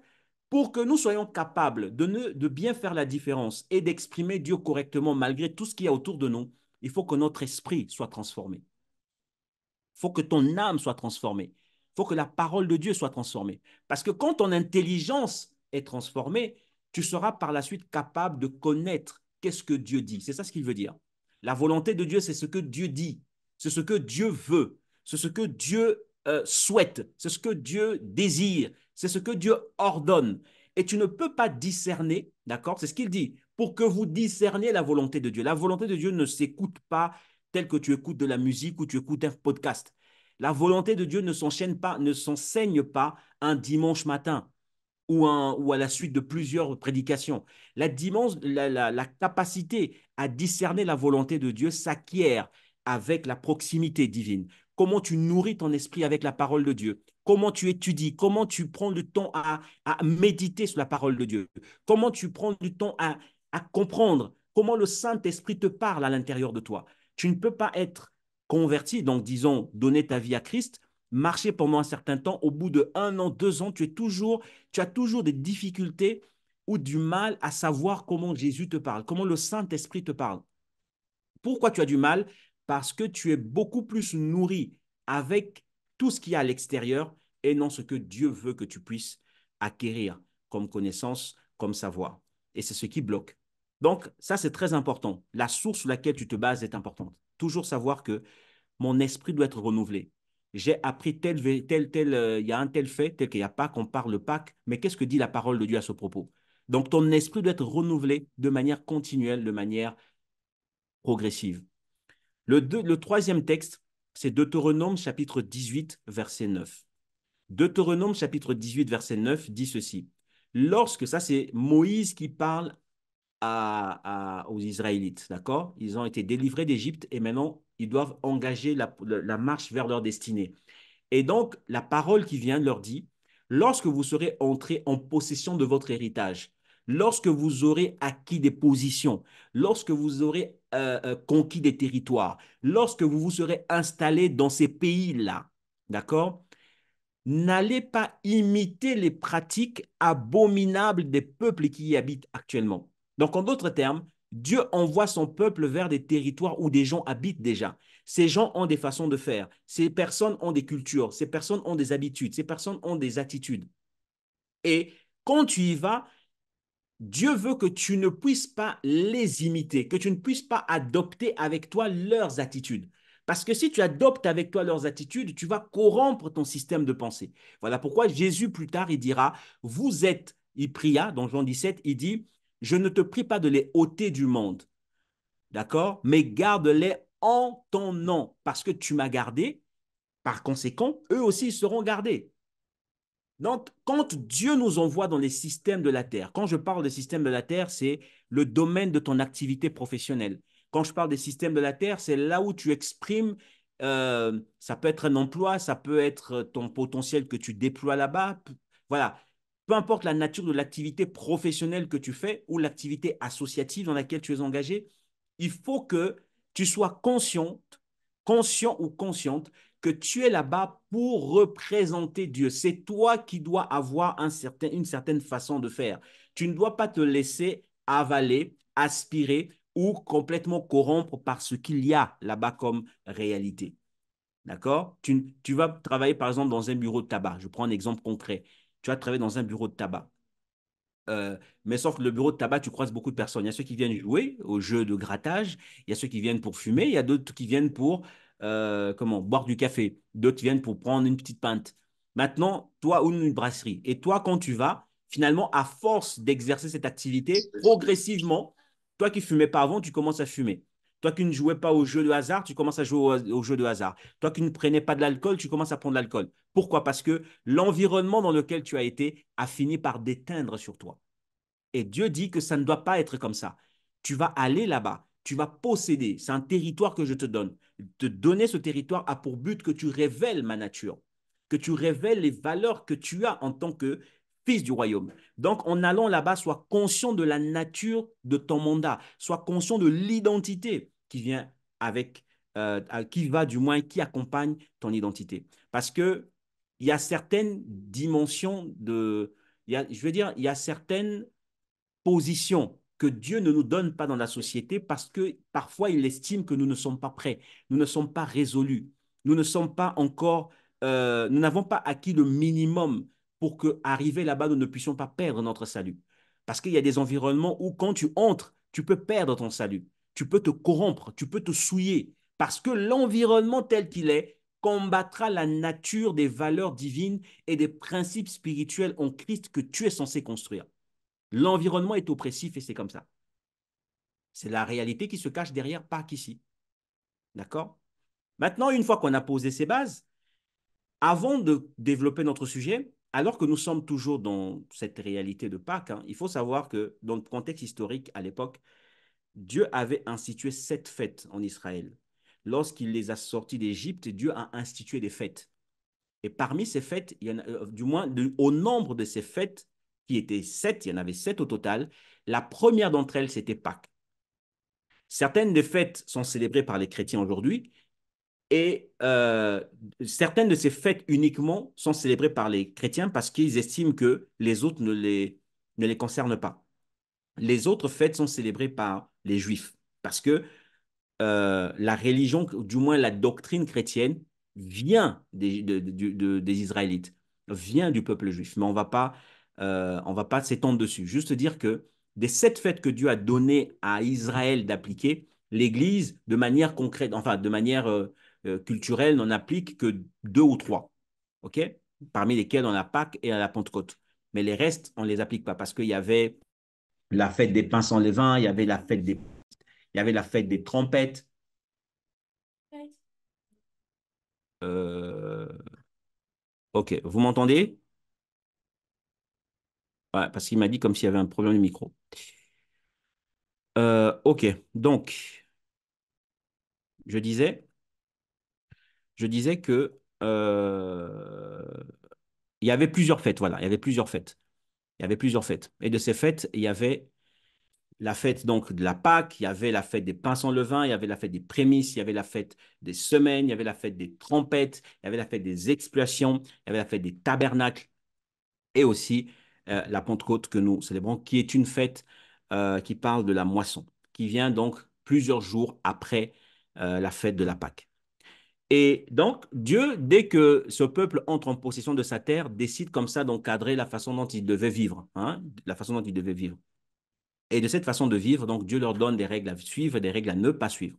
pour que nous soyons capables de bien faire la différence et d'exprimer Dieu correctement malgré tout ce qu'il y a autour de nous, il faut que notre esprit soit transformé. Il faut que ton âme soit transformée. Il faut que la parole de Dieu soit transformée. Parce que quand ton intelligence est transformée, tu seras par la suite capable de connaître qu'est-ce que Dieu dit. C'est ça ce qu'il veut dire. La volonté de Dieu, c'est ce que Dieu dit. C'est ce que Dieu veut. C'est ce que Dieu souhaite. C'est ce que Dieu désire. C'est ce que Dieu ordonne. Et tu ne peux pas discerner, d'accord? C'est ce qu'il dit. Pour que vous discerniez la volonté de Dieu. La volonté de Dieu ne s'écoute pas tel que tu écoutes de la musique ou tu écoutes un podcast. La volonté de Dieu ne s'enchaîne pas, ne s'enseigne pas un dimanche matin ou à la suite de plusieurs prédications. La capacité à discerner la volonté de Dieu s'acquiert avec la proximité divine. Comment tu nourris ton esprit avec la parole de Dieu. Comment tu étudies, comment tu prends le temps à méditer sur la parole de Dieu. Comment tu prends du temps à comprendre comment le Saint-Esprit te parle à l'intérieur de toi. Tu ne peux pas être converti, donc disons, donner ta vie à Christ, marcher pendant un certain temps, au bout de 1 an, 2 ans, tu as toujours des difficultés ou du mal à savoir comment Jésus te parle, comment le Saint-Esprit te parle. Pourquoi tu as du mal? Parce que tu es beaucoup plus nourri avec tout ce qu'il y a à l'extérieur et non ce que Dieu veut que tu puisses acquérir comme connaissance, comme savoir. Et c'est ce qui bloque. Donc, ça, c'est très important. La source sur laquelle tu te bases est importante. Toujours savoir que mon esprit doit être renouvelé. J'ai appris il y a un tel fait, tel qu'il y a Pâques, on parle de Pâques, mais qu'est-ce que dit la parole de Dieu à ce propos? Donc, ton esprit doit être renouvelé de manière continuelle, de manière progressive. Le troisième texte, c'est Deutéronome chapitre 18, verset 9. Deutéronome chapitre 18, verset 9 dit ceci. Lorsque, ça c'est Moïse qui parle aux Israélites, d'accord? Ils ont été délivrés d'Égypte et maintenant ils doivent engager la marche vers leur destinée. Et donc, la parole qui vient leur dit, lorsque vous serez entrés en possession de votre héritage, lorsque vous aurez acquis des positions, lorsque vous aurez conquis des territoires, lorsque vous vous serez installés dans ces pays-là, d'accord? N'allez pas imiter les pratiques abominables des peuples qui y habitent actuellement. Donc, en d'autres termes, Dieu envoie son peuple vers des territoires où des gens habitent déjà. Ces gens ont des façons de faire. Ces personnes ont des cultures. Ces personnes ont des habitudes. Ces personnes ont des attitudes. Et quand tu y vas, Dieu veut que tu ne puisses pas les imiter, que tu ne puisses pas adopter avec toi leurs attitudes. Parce que si tu adoptes avec toi leurs attitudes, tu vas corrompre ton système de pensée. Voilà pourquoi Jésus, plus tard, il dira, vous êtes, il pria, dans Jean 17, il dit, je ne te prie pas de les ôter du monde, d'accord, mais garde-les en ton nom, parce que tu m'as gardé, par conséquent, eux aussi seront gardés. Donc, quand Dieu nous envoie dans les systèmes de la terre, quand je parle des systèmes de la terre, c'est le domaine de ton activité professionnelle. Quand je parle des systèmes de la terre, c'est là où tu exprimes, ça peut être un emploi, ça peut être ton potentiel que tu déploies là-bas. Voilà. Peu importe la nature de l'activité professionnelle que tu fais ou l'activité associative dans laquelle tu es engagé, il faut que tu sois conscient ou consciente que tu es là-bas pour représenter Dieu. C'est toi qui dois avoir une certaine façon de faire. Tu ne dois pas te laisser avaler, aspirer ou complètement corrompre par ce qu'il y a là-bas comme réalité. D'accord? Tu vas travailler par exemple dans un bureau de tabac. Je prends un exemple concret. Tu vas travailler dans un bureau de tabac. Mais sauf que le bureau de tabac, tu croises beaucoup de personnes. Il y a ceux qui viennent jouer au jeu de grattage, il y a ceux qui viennent pour fumer, il y a d'autres qui viennent pour boire du café, d'autres viennent pour prendre une petite pinte. Maintenant, toi, ou une brasserie. Et toi, quand tu vas, finalement, à force d'exercer cette activité, progressivement, toi qui fumais pas avant, tu commences à fumer. Toi qui ne jouais pas au jeu de hasard, tu commences à jouer au jeu de hasard. Toi qui ne prenais pas de l'alcool, tu commences à prendre de l'alcool. Pourquoi? Parce que l'environnement dans lequel tu as été a fini par déteindre sur toi. Et Dieu dit que ça ne doit pas être comme ça. Tu vas aller là-bas, tu vas posséder. C'est un territoire que je te donne. Te donner ce territoire a pour but que tu révèles ma nature, que tu révèles les valeurs que tu as en tant que fils du royaume. Donc, en allant là-bas, sois conscient de la nature de ton mandat, sois conscient de l'identité qui vient avec, qui va du moins, qui accompagne ton identité. Parce que il y a certaines dimensions je veux dire, il y a certaines position que Dieu ne nous donne pas dans la société parce que parfois il estime que nous ne sommes pas prêts, nous ne sommes pas résolus, nous ne sommes pas encore, nous n'avons pas acquis le minimum pour que arriver là-bas, nous ne puissions pas perdre notre salut. Parce qu'il y a des environnements où quand tu entres, tu peux perdre ton salut, tu peux te corrompre, tu peux te souiller, parce que l'environnement tel qu'il est combattra la nature des valeurs divines et des principes spirituels en Christ que tu es censé construire. L'environnement est oppressif et c'est comme ça. C'est la réalité qui se cache derrière, pas qu'ici. D'accord? Maintenant, une fois qu'on a posé ces bases, avant de développer notre sujet, alors que nous sommes toujours dans cette réalité de Pâques, il faut savoir que dans le contexte historique à l'époque, Dieu avait institué 7 fêtes en Israël. Lorsqu'il les a sortis d'Égypte, Dieu a institué des fêtes. Et parmi ces fêtes, il y en a, du moins au nombre de ces fêtes, qui étaient 7, il y en avait 7 au total, la première d'entre elles, c'était Pâques. Certaines des fêtes sont célébrées par les chrétiens aujourd'hui et certaines de ces fêtes uniquement sont célébrées par les chrétiens parce qu'ils estiment que les autres ne les concernent pas. Les autres fêtes sont célébrées par les juifs parce que la religion, du moins la doctrine chrétienne, vient des Israélites, vient du peuple juif. Mais on ne va pas on ne va pas s'étendre dessus. Juste dire que des 7 fêtes que Dieu a donné à Israël d'appliquer, l'Église, de manière concrète, enfin de manière culturelle, n'en applique que 2 ou 3. OK? Parmi lesquels on a Pâques et à la Pentecôte. Mais les restes, on ne les applique pas parce qu'il y avait la fête des pains sans levain, il y avait la fête des trompettes. Euh, OK, vous m'entendez? Ouais, parce qu'il m'a dit comme s'il y avait un problème de micro. OK, donc, je disais, je disais que il y avait plusieurs fêtes, voilà, il y avait plusieurs fêtes. Il y avait plusieurs fêtes. Et de ces fêtes, il y avait la fête donc de la Pâque, il y avait la fête des pains sans levain, il y avait la fête des prémices, il y avait la fête des semaines, il y avait la fête des trompettes, il y avait la fête des expiations, il y avait la fête des tabernacles et aussi la Pentecôte que nous célébrons, qui est une fête qui parle de la moisson, qui vient donc plusieurs jours après la fête de la Pâque. Et donc, Dieu, dès que ce peuple entre en possession de sa terre, décide comme ça d'encadrer la façon dont il devait vivre, hein, la façon dont il devait vivre. Et de cette façon de vivre, donc Dieu leur donne des règles à suivre et des règles à ne pas suivre.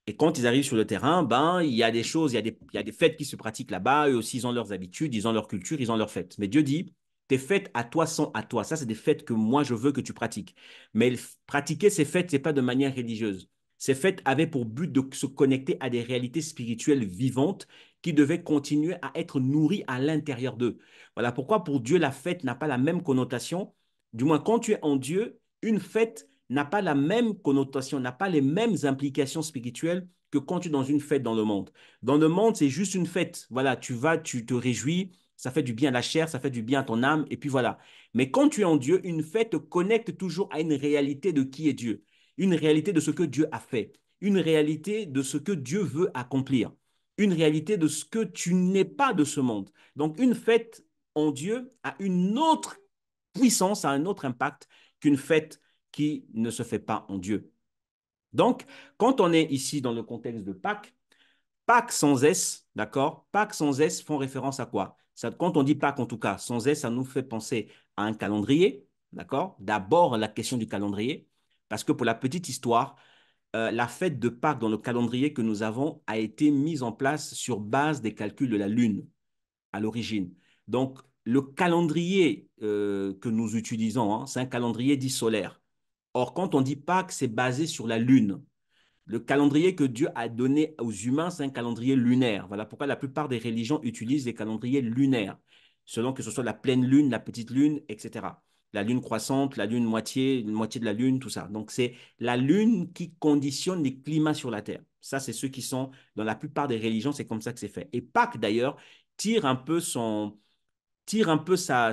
Et quand ils arrivent sur le terrain, ben, il y a des choses, il y a des fêtes qui se pratiquent là-bas. Eux aussi, ils ont leurs habitudes, ils ont leur culture, ils ont leurs fêtes. Mais Dieu dit, tes fêtes à toi sont à toi. Ça, c'est des fêtes que moi, je veux que tu pratiques. Mais pratiquer ces fêtes, ce n'est pas de manière religieuse. Ces fêtes avaient pour but de se connecter à des réalités spirituelles vivantes qui devaient continuer à être nourries à l'intérieur d'eux. Voilà pourquoi pour Dieu, la fête n'a pas la même connotation. Du moins, quand tu es en Dieu, une fête n'a pas la même connotation, n'a pas les mêmes implications spirituelles que quand tu es dans une fête dans le monde. Dans le monde, c'est juste une fête. Voilà, tu vas, tu te réjouis, ça fait du bien à la chair, ça fait du bien à ton âme, et puis voilà. Mais quand tu es en Dieu, une fête te connecte toujours à une réalité de qui est Dieu, une réalité de ce que Dieu a fait, une réalité de ce que Dieu veut accomplir, une réalité de ce que tu n'es pas de ce monde. Donc, une fête en Dieu a une autre puissance, a un autre impact qu'une fête qui ne se fait pas en Dieu. Donc, quand on est ici dans le contexte de Pâques, Pâques sans S, d'accord? Pâques sans S font référence à quoi? Ça, quand on dit Pâques, en tout cas, sans S, ça nous fait penser à un calendrier, d'accord? D'abord, la question du calendrier, parce que pour la petite histoire, la fête de Pâques dans le calendrier que nous avons a été mise en place sur base des calculs de la Lune à l'origine. Donc, le calendrier que nous utilisons, hein, c'est un calendrier dit solaire. Or, quand on dit Pâques, c'est basé sur la Lune. Le calendrier que Dieu a donné aux humains, c'est un calendrier lunaire. Voilà pourquoi la plupart des religions utilisent les calendriers lunaires, selon que ce soit la pleine lune, la petite lune, etc. La lune croissante, la lune moitié, moitié de la lune, tout ça. Donc, c'est la lune qui conditionne les climats sur la Terre. Ça, c'est ceux qui sont dans la plupart des religions, c'est comme ça que c'est fait. Et Pâques, d'ailleurs, tire un peu son, tire un peu sa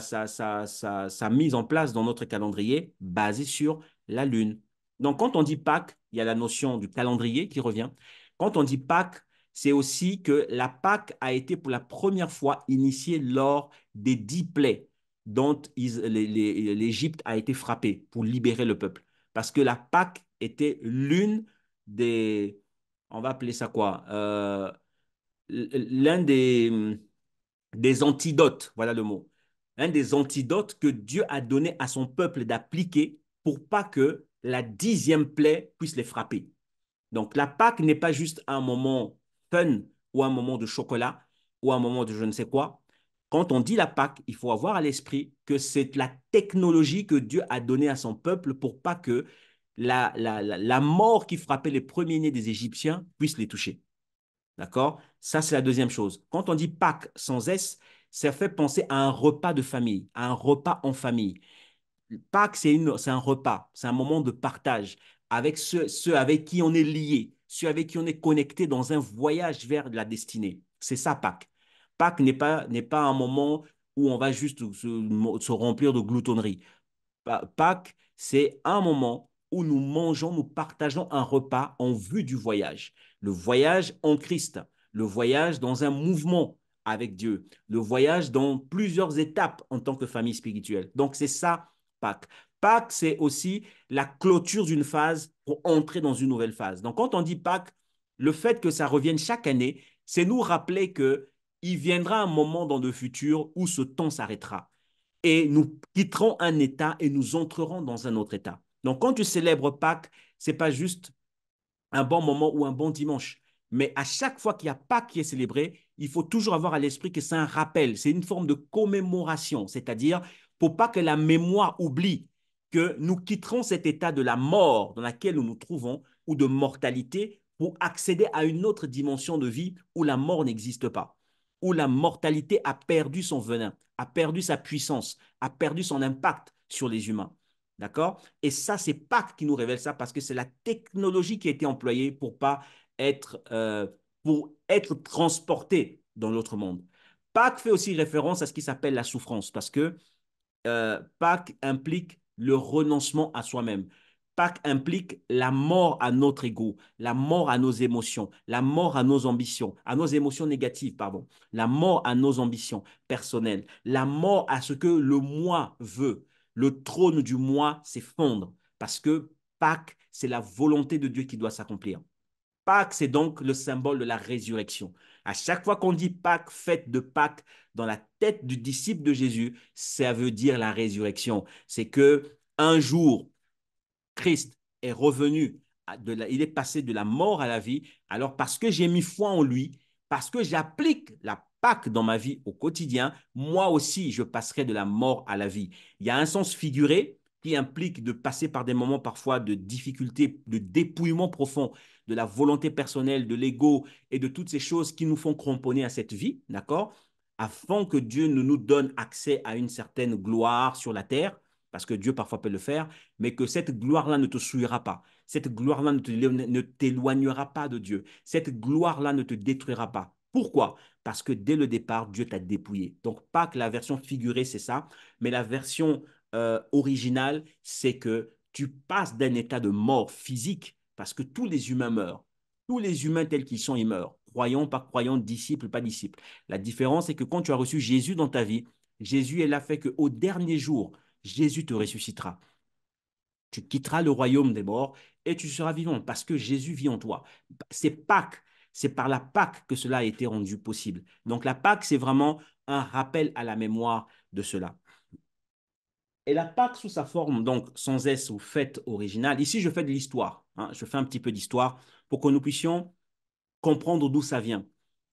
mise en place dans notre calendrier basé sur la Lune. Donc, quand on dit Pâques, il y a la notion du calendrier qui revient. Quand on dit Pâques, c'est aussi que la Pâques a été pour la première fois initiée lors des 10 plaies dont l'Égypte a été frappée pour libérer le peuple. Parce que la Pâques était l'une des, on va appeler ça quoi, l'un des antidotes, voilà le mot, un des antidotes que Dieu a donné à son peuple d'appliquer pour pas que la 10e plaie puisse les frapper. Donc la Pâque n'est pas juste un moment fun ou un moment de chocolat ou un moment de je ne sais quoi. Quand on dit la Pâque, il faut avoir à l'esprit que c'est la technologie que Dieu a donnée à son peuple pour pas que la mort qui frappait les premiers-nés des Égyptiens puisse les toucher. D'accord? Ça, c'est la deuxième chose. Quand on dit Pâques sans S, ça fait penser à un repas de famille, à un repas en famille. Pâques, c'est un repas, c'est un moment de partage avec ceux avec qui on est lié, ceux avec qui on est connecté dans un voyage vers la destinée. C'est ça, Pâques. Pâques n'est pas un moment où on va juste se remplir de gloutonnerie. Pâques, c'est un moment où nous mangeons, nous partageons un repas en vue du voyage. Le voyage en Christ, le voyage dans un mouvement avec Dieu, le voyage dans plusieurs étapes en tant que famille spirituelle. Donc, c'est ça, Pâques. Pâques, c'est aussi la clôture d'une phase pour entrer dans une nouvelle phase. Donc, quand on dit Pâques, le fait que ça revienne chaque année, c'est nous rappeler qu'il viendra un moment dans le futur où ce temps s'arrêtera. et nous quitterons un état et nous entrerons dans un autre état. Donc, quand tu célèbres Pâques, ce n'est pas juste un bon moment ou un bon dimanche. Mais à chaque fois qu'il y a Pâques qui est célébré, il faut toujours avoir à l'esprit que c'est un rappel, c'est une forme de commémoration, c'est-à-dire pour pas que la mémoire oublie que nous quitterons cet état de la mort dans laquelle nous nous trouvons ou de mortalité pour accéder à une autre dimension de vie où la mort n'existe pas, où la mortalité a perdu son venin, a perdu sa puissance, a perdu son impact sur les humains. D'accord? Et ça, c'est Pâques qui nous révèle ça parce que c'est la technologie qui a été employée pour être transporté dans l'autre monde. Pâques fait aussi référence à ce qui s'appelle la souffrance parce que Pâques implique le renoncement à soi-même. Pâques implique la mort à notre ego, la mort à nos émotions, la mort à nos ambitions, à nos émotions négatives, pardon, la mort à nos ambitions personnelles, la mort à ce que le moi veut. Le trône du moi s'effondre parce que Pâques, c'est la volonté de Dieu qui doit s'accomplir. Pâques, c'est donc le symbole de la résurrection. À chaque fois qu'on dit Pâques, fête de Pâques, dans la tête du disciple de Jésus, ça veut dire la résurrection. C'est que un jour, Christ est revenu, il est passé de la mort à la vie. Alors parce que j'ai mis foi en lui, parce que j'applique la Pâque dans ma vie au quotidien, moi aussi, je passerai de la mort à la vie. Il y a un sens figuré qui implique de passer par des moments parfois de difficulté, de dépouillement profond de la volonté personnelle, de l'ego et de toutes ces choses qui nous font cramponner à cette vie, d'accord? Afin que Dieu ne nous donne accès à une certaine gloire sur la terre, parce que Dieu parfois peut le faire, mais que cette gloire-là ne te souillera pas. Cette gloire-là ne t'éloignera pas de Dieu. Cette gloire-là ne te détruira pas. Pourquoi? Parce que dès le départ, Dieu t'a dépouillé. Donc, pas que la version figurée, c'est ça, mais la version originale, c'est que tu passes d'un état de mort physique, parce que tous les humains meurent. Tous les humains tels qu'ils sont, ils meurent. Croyants, pas croyants, disciples, pas disciples. La différence, c'est que quand tu as reçu Jésus dans ta vie, Jésus est là fait qu'au dernier jour, Jésus te ressuscitera. Tu quitteras le royaume des morts et tu seras vivant parce que Jésus vit en toi. C'est Pâques, c'est par la Pâques que cela a été rendu possible. Donc la Pâques, c'est vraiment un rappel à la mémoire de cela. Et la Pâques sous sa forme, donc sans S ou fête originale, ici je fais de l'histoire, hein, je fais un petit peu d'histoire pour que nous puissions comprendre d'où ça vient.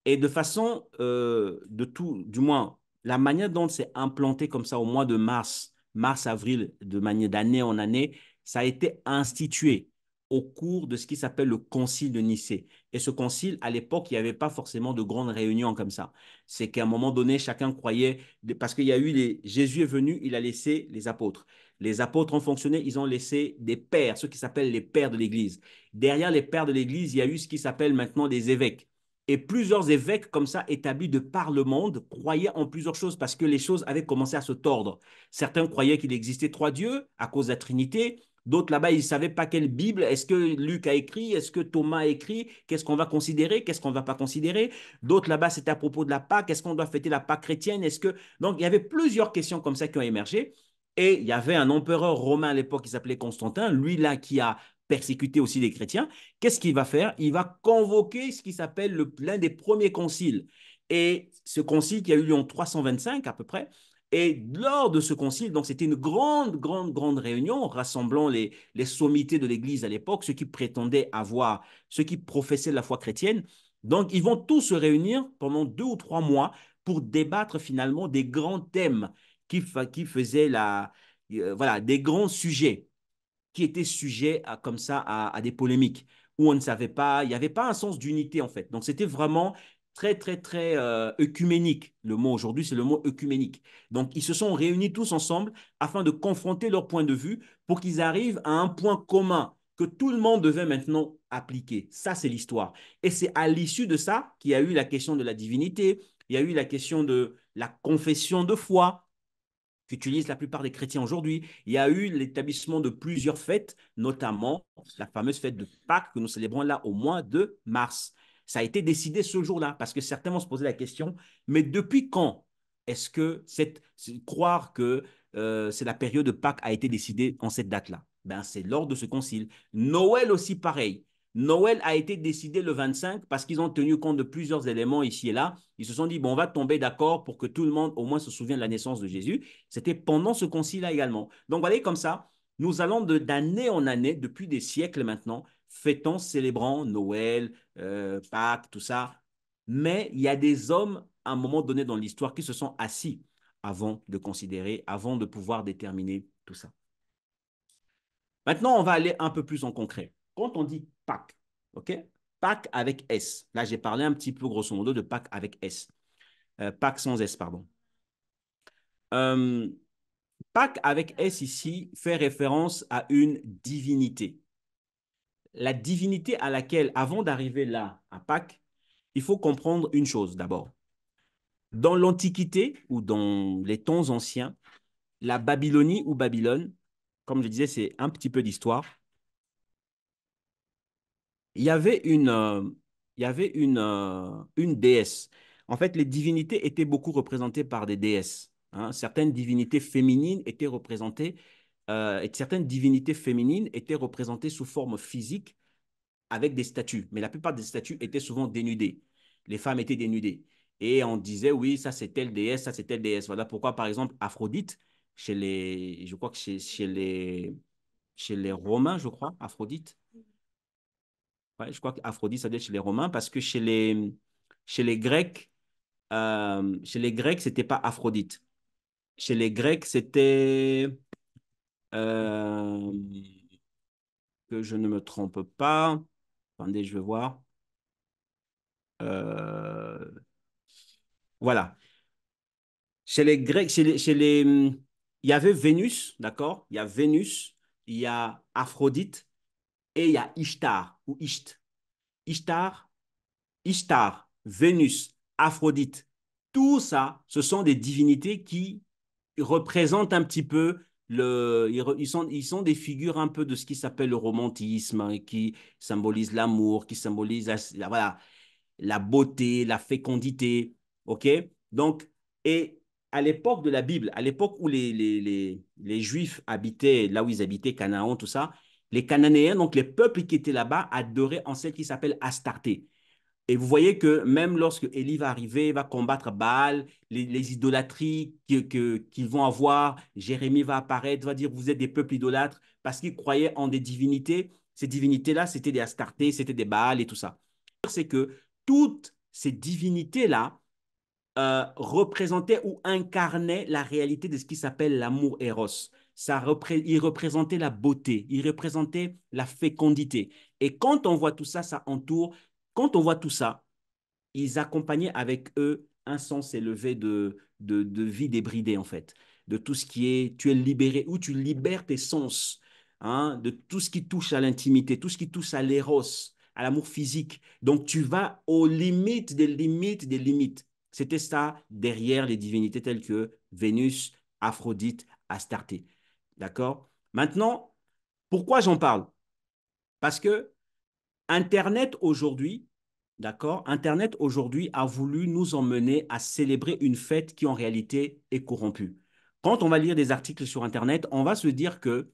Et de façon, de tout, du moins, la manière dont c'est implanté comme ça au mois de mars, mars-avril, de manière d'année en année, ça a été institué au cours de ce qui s'appelle le concile de Nicée. Et ce concile, à l'époque, il n'y avait pas forcément de grandes réunions comme ça. C'est qu'à un moment donné, chacun croyait, parce qu'il y a eu Jésus est venu, il a laissé les apôtres. Les apôtres ont fonctionné, ils ont laissé des pères, ceux qui s'appellent les pères de l'Église. Derrière les pères de l'Église, il y a eu ce qui s'appelle maintenant des évêques. Et plusieurs évêques comme ça établis de par le monde croyaient en plusieurs choses parce que les choses avaient commencé à se tordre. Certains croyaient qu'il existait trois dieux à cause de la Trinité. D'autres là-bas, ils ne savaient pas quelle Bible. Est-ce que Luc a écrit? Est-ce que Thomas a écrit? Qu'est-ce qu'on va considérer? Qu'est-ce qu'on ne va pas considérer? D'autres là-bas, c'était à propos de la Pâque. Est-ce qu'on doit fêter la Pâque chrétienne? Est-ce que... Donc, il y avait plusieurs questions comme ça qui ont émergé. Et il y avait un empereur romain à l'époque qui s'appelait Constantin, lui là qui a persécuter aussi les chrétiens, qu'est-ce qu'il va faire? Il va convoquer ce qui s'appelle l'un des premiers conciles. Et ce concile qui a eu lieu en 325 à peu près, et lors de ce concile, donc c'était une grande, grande, grande réunion rassemblant les sommités de l'Église à l'époque, ceux qui prétendaient avoir, ceux qui professaient la foi chrétienne. Donc, ils vont tous se réunir pendant 2 ou 3 mois pour débattre finalement des grands thèmes qui faisaient voilà, des grands sujets qui étaient sujets comme ça à des polémiques, où on ne savait pas, il n'y avait pas un sens d'unité en fait. Donc c'était vraiment très, très, très œcuménique. Le mot aujourd'hui, c'est le mot œcuménique. Donc ils se sont réunis tous ensemble afin de confronter leurs points de vue pour qu'ils arrivent à un point commun que tout le monde devait maintenant appliquer. Ça, c'est l'histoire. Et c'est à l'issue de ça qu'il y a eu la question de la divinité, il y a eu la question de la confession de foi, qu'utilisent la plupart des chrétiens aujourd'hui. Il y a eu l'établissement de plusieurs fêtes, notamment la fameuse fête de Pâques que nous célébrons là au mois de mars. Ça a été décidé ce jour-là parce que certains vont se poser la question, mais depuis quand est-ce que croire que c'est la période de Pâques a été décidée en cette date-là? Ben, c'est lors de ce concile. Noël aussi pareil. Noël a été décidé le 25 parce qu'ils ont tenu compte de plusieurs éléments ici et là. Ils se sont dit, bon, on va tomber d'accord pour que tout le monde au moins se souvienne de la naissance de Jésus. C'était pendant ce concile-là également. Donc, vous voyez, comme ça, nous allons d'année en année, depuis des siècles maintenant, fêtons, célébrant Noël, Pâques, tout ça. Mais il y a des hommes, à un moment donné dans l'histoire, qui se sont assis avant de considérer, avant de pouvoir déterminer tout ça. Maintenant, on va aller un peu plus en concret. Quand on dit Pâques, OK? Pâques avec S. Là, j'ai parlé un petit peu grosso modo de Pâques avec S. Pâques sans S, pardon. Euh, Pâques avec S ici fait référence à une divinité. La divinité à laquelle, avant d'arriver là, à Pâques, il faut comprendre une chose d'abord. Dans l'Antiquité ou dans les temps anciens, la Babylonie ou Babylone, comme je disais, c'est un petit peu d'histoire. Il y avait une déesse. En fait, les divinités étaient beaucoup représentées par des déesses, hein. Certaines divinités féminines étaient représentées, et certaines divinités féminines étaient représentées sous forme physique avec des statues. Mais la plupart des statues étaient souvent dénudées. Les femmes étaient dénudées. Et on disait, oui, ça c'est telle déesse, ça c'est telle déesse. Voilà pourquoi, par exemple, Aphrodite, je crois que chez les Romains, je crois, Aphrodite. Ouais, je crois qu'Aphrodite, ça doit être chez les Romains, parce que chez les Grecs, c'était pas Aphrodite. Chez les Grecs, c'était, euh, que je ne me trompe pas. Attendez, je vais voir. Euh, voilà. Chez les Grecs, il y avait Vénus, d'accord? Il y a Vénus, il y a Aphrodite et il y a Ishtar ou Isht. Ishtar, Ishtar, Vénus, Aphrodite, tout ça, ce sont des divinités qui représentent un petit peu ils sont des figures un peu de ce qui s'appelle le romantisme, hein, qui symbolise l'amour, qui symbolise voilà, la beauté, la fécondité. OK? Donc, et à l'époque de la Bible, à l'époque où les Juifs habitaient là où ils habitaient, Canaan, tout ça, les Cananéens, donc les peuples qui étaient là-bas, adoraient en celle qui s'appelle Astarté. Et vous voyez que même lorsque Élie va arriver, va combattre Baal, les idolâtries qu'ils vont avoir, Jérémie va apparaître, va dire vous êtes des peuples idolâtres parce qu'ils croyaient en des divinités. Ces divinités-là, c'était des Astartés, c'était des Baals et tout ça. C'est que toutes ces divinités-là représentaient ou incarnaient la réalité de ce qui s'appelle l'amour éros. Il représentait la beauté, il représentait la fécondité. Et quand on voit tout ça, ça entoure. Quand on voit tout ça, ils accompagnaient avec eux un sens élevé de vie débridée, en fait. De tout ce qui est, tu es libéré, ou tu libères tes sens, hein, de tout ce qui touche à l'intimité, tout ce qui touche à l'éros, à l'amour physique. Donc, tu vas aux limites des limites des limites. C'était ça derrière les divinités telles que Vénus, Aphrodite, Astarté. D'accord? Maintenant, pourquoi j'en parle? Parce que Internet aujourd'hui, d'accord, Internet aujourd'hui a voulu nous emmener à célébrer une fête qui en réalité est corrompue. Quand on va lire des articles sur Internet, on va se dire que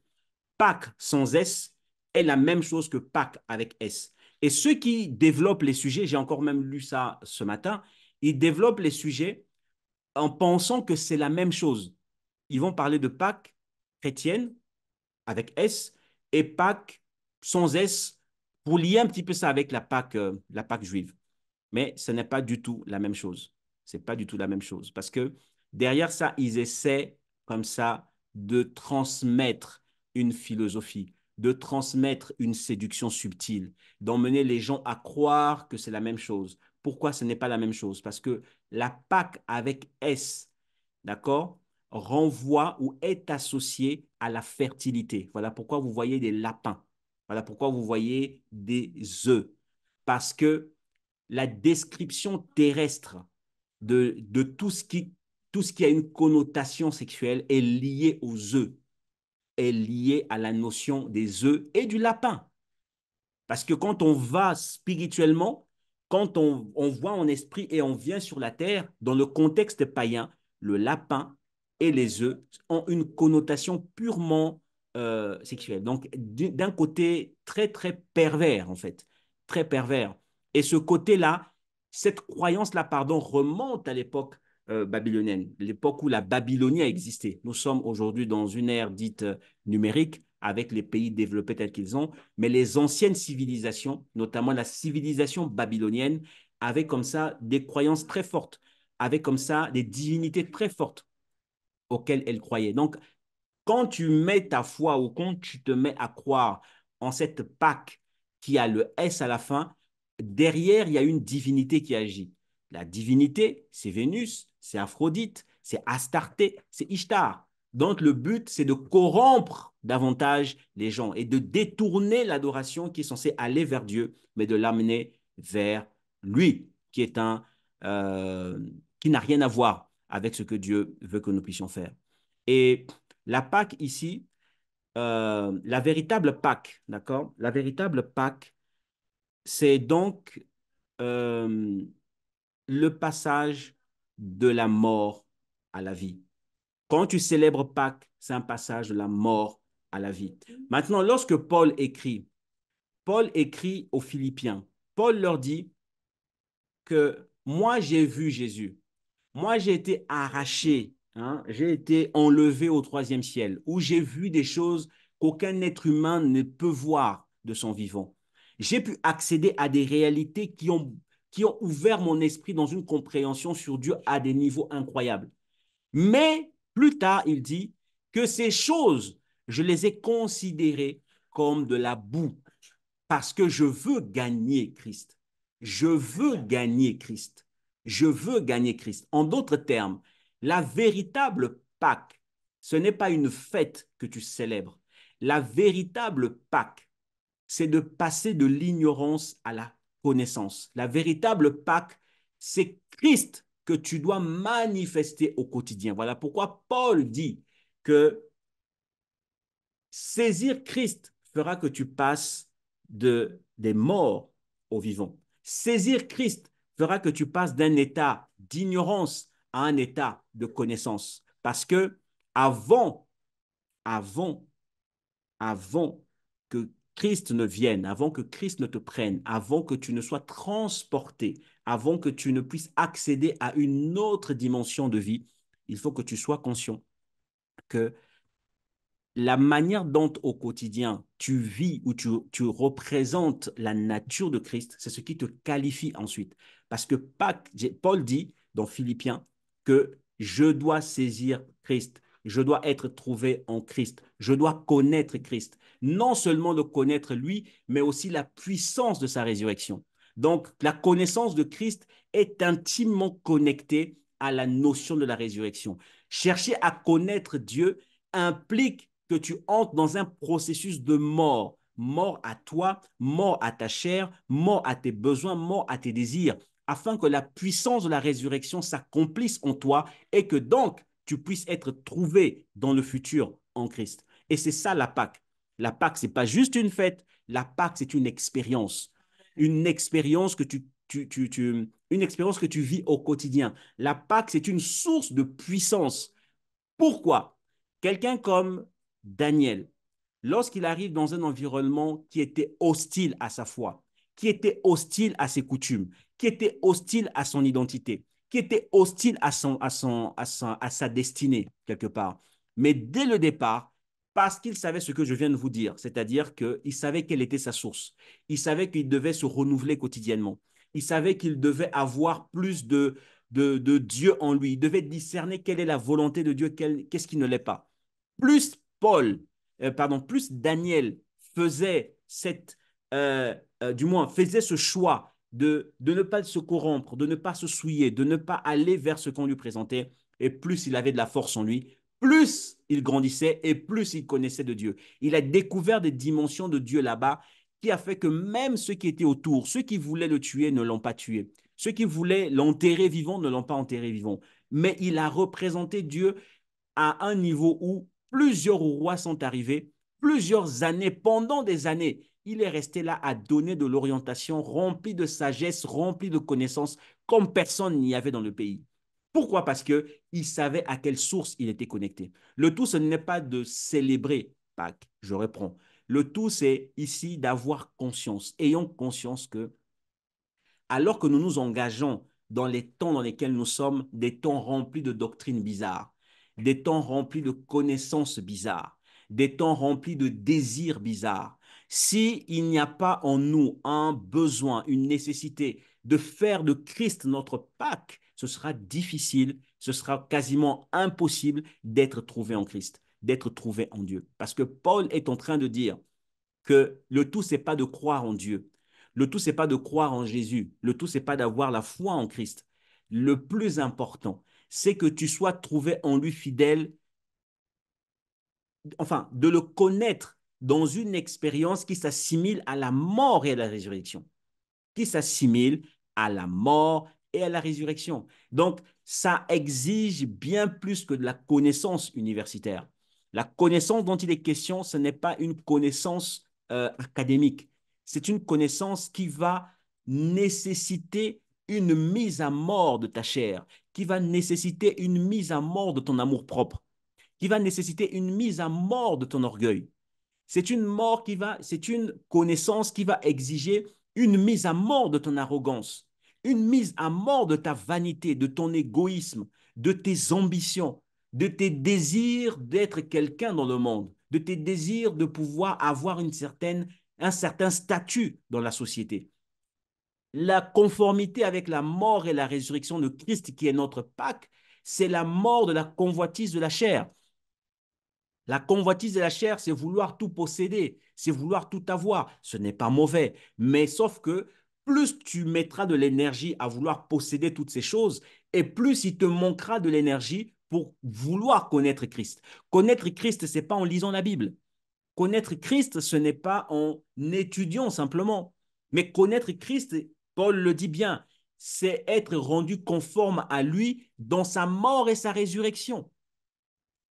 Pâques sans S est la même chose que Pâques avec S. Et ceux qui développent les sujets, j'ai encore même lu ça ce matin, ils développent les sujets en pensant que c'est la même chose. Ils vont parler de Pâques chrétienne avec S et Pâques sans S pour lier un petit peu ça avec la Pâque juive. Mais ce n'est pas du tout la même chose. C'est pas du tout la même chose. Parce que derrière ça, ils essaient comme ça de transmettre une philosophie, de transmettre une séduction subtile, d'emmener les gens à croire que c'est la même chose. Pourquoi ce n'est pas la même chose? Parce que la Pâque avec S, d'accord, renvoie ou est associée à la fertilité. Voilà pourquoi vous voyez des lapins. Voilà pourquoi vous voyez des œufs. Parce que la description terrestre de tout ce qui a une connotation sexuelle est lié aux œufs, est lié à la notion des œufs et du lapin. Parce que quand on va spirituellement, quand on voit en esprit et on vient sur la terre, dans le contexte païen, le lapin et les œufs ont une connotation purement sexuelle. Donc, d'un côté très, très pervers, en fait. très pervers. Et ce côté-là, cette croyance-là, pardon, remonte à l'époque babylonienne, l'époque où la Babylonie a existé. Nous sommes aujourd'hui dans une ère dite numérique, avec les pays développés tels qu'ils ont, mais les anciennes civilisations, notamment la civilisation babylonienne, avaient comme ça des croyances très fortes, avaient comme ça des divinités très fortes auxquelles elles croyaient. Donc, quand tu mets ta foi ou quand tu te mets à croire en cette Pâque qui a le S à la fin, derrière, il y a une divinité qui agit. La divinité, c'est Vénus, c'est Aphrodite, c'est Astarté, c'est Ishtar. Donc, le but, c'est de corrompre davantage les gens et de détourner l'adoration qui est censée aller vers Dieu, mais de l'amener vers lui, qui est euh, qui n'a rien à voir avec ce que Dieu veut que nous puissions faire. Et la Pâque ici, la véritable Pâque, d'accord? La véritable Pâque, c'est donc euh, le passage de la mort à la vie. Quand tu célèbres Pâques, c'est un passage de la mort à la vie. Maintenant, lorsque Paul écrit aux Philippiens. Paul leur dit que moi, j'ai vu Jésus. Moi, j'ai été arraché, hein, j'ai été enlevé au troisième ciel, où j'ai vu des choses qu'aucun être humain ne peut voir de son vivant. J'ai pu accéder à des réalités qui ont ouvert mon esprit dans une compréhension sur Dieu à des niveaux incroyables. Mais plus tard, il dit que ces choses, je les ai considérées comme de la boue parce que je veux gagner Christ. Je veux gagner Christ. Je veux gagner Christ. En d'autres termes, la véritable Pâque, ce n'est pas une fête que tu célèbres. La véritable Pâque, c'est de passer de l'ignorance à la connaissance. La véritable Pâque, c'est Christ que tu dois manifester au quotidien. Voilà pourquoi Paul dit que saisir Christ fera que tu passes des morts aux vivants. Saisir Christ fera que tu passes d'un état d'ignorance à un état de connaissance. Parce que avant, avant, avant que Christ ne vienne, avant que Christ ne te prenne, avant que tu ne sois transporté, avant que tu ne puisses accéder à une autre dimension de vie, il faut que tu sois conscient que la manière dont au quotidien tu vis ou tu représentes la nature de Christ, c'est ce qui te qualifie ensuite. Parce que Paul dit dans Philippiens que je dois saisir Christ, je dois être trouvé en Christ, je dois connaître Christ. Non seulement le connaître lui, mais aussi la puissance de sa résurrection. Donc la connaissance de Christ est intimement connectée à la notion de la résurrection. Chercher à connaître Dieu implique que tu entres dans un processus de mort. Mort à toi, mort à ta chair, mort à tes besoins, mort à tes désirs, afin que la puissance de la résurrection s'accomplisse en toi et que donc tu puisses être trouvé dans le futur en Christ. Et c'est ça la Pâque. La Pâque, ce n'est pas juste une fête, la Pâque, c'est une expérience. Une expérience que une expérience que tu vis au quotidien. La Pâque, c'est une source de puissance. Pourquoi? Quelqu'un comme Daniel, lorsqu'il arrive dans un environnement qui était hostile à sa foi, qui était hostile à ses coutumes, qui était hostile à son identité, qui était hostile à sa destinée, quelque part. Mais dès le départ, parce qu'il savait ce que je viens de vous dire, c'est-à-dire qu'il savait quelle était sa source, il savait qu'il devait se renouveler quotidiennement, il savait qu'il devait avoir plus de Dieu en lui, il devait discerner quelle est la volonté de Dieu, qu'est-ce qui ne l'est pas. Plus plus Daniel faisait du moins faisait ce choix de ne pas se corrompre, de ne pas se souiller, de ne pas aller vers ce qu'on lui présentait, et plus il avait de la force en lui, plus il grandissait et plus il connaissait de Dieu. Il a découvert des dimensions de Dieu là-bas qui a fait que même ceux qui étaient autour, ceux qui voulaient le tuer ne l'ont pas tué. Ceux qui voulaient l'enterrer vivant ne l'ont pas enterré vivant. Mais il a représenté Dieu à un niveau où plusieurs rois sont arrivés, plusieurs années, pendant des années, il est resté là à donner de l'orientation, rempli de sagesse, rempli de connaissances, comme personne n'y avait dans le pays. Pourquoi? Parce qu'il savait à quelle source il était connecté. Le tout, ce n'est pas de célébrer Pâques, je reprends. Le tout, c'est ici d'avoir conscience. Ayons conscience que alors que nous nous engageons dans les temps dans lesquels nous sommes, des temps remplis de doctrines bizarres, des temps remplis de connaissances bizarres, des temps remplis de désirs bizarres, s'il n'y a pas en nous un besoin, une nécessité de faire de Christ notre Pâque, ce sera difficile, ce sera quasiment impossible d'être trouvé en Christ, d'être trouvé en Dieu. Parce que Paul est en train de dire que le tout, c'est pas de croire en Dieu. Le tout, c'est pas de croire en Jésus. Le tout, c'est pas d'avoir la foi en Christ. Le plus important, c'est que tu sois trouvé en lui fidèle, enfin, de le connaître dans une expérience qui s'assimile à la mort et à la résurrection, qui s'assimile à la mort et à la résurrection. Donc, ça exige bien plus que de la connaissance universitaire. La connaissance dont il est question, ce n'est pas une connaissance académique. C'est une connaissance qui va nécessiter une mise à mort de ta chair, qui va nécessiter une mise à mort de ton amour-propre, qui va nécessiter une mise à mort de ton orgueil. C'est une connaissance qui va exiger une mise à mort de ton arrogance, une mise à mort de ta vanité, de ton égoïsme, de tes ambitions, de tes désirs d'être quelqu'un dans le monde, de tes désirs de pouvoir avoir un certain statut dans la société. La conformité avec la mort et la résurrection de Christ qui est notre Pâque, c'est la mort de la convoitise de la chair. La convoitise de la chair, c'est vouloir tout posséder, c'est vouloir tout avoir. Ce n'est pas mauvais, mais sauf que plus tu mettras de l'énergie à vouloir posséder toutes ces choses, et plus il te manquera de l'énergie pour vouloir connaître Christ. Connaître Christ, ce n'est pas en lisant la Bible. Connaître Christ, ce n'est pas en étudiant simplement. Mais connaître Christ, Paul le dit bien, c'est être rendu conforme à lui dans sa mort et sa résurrection.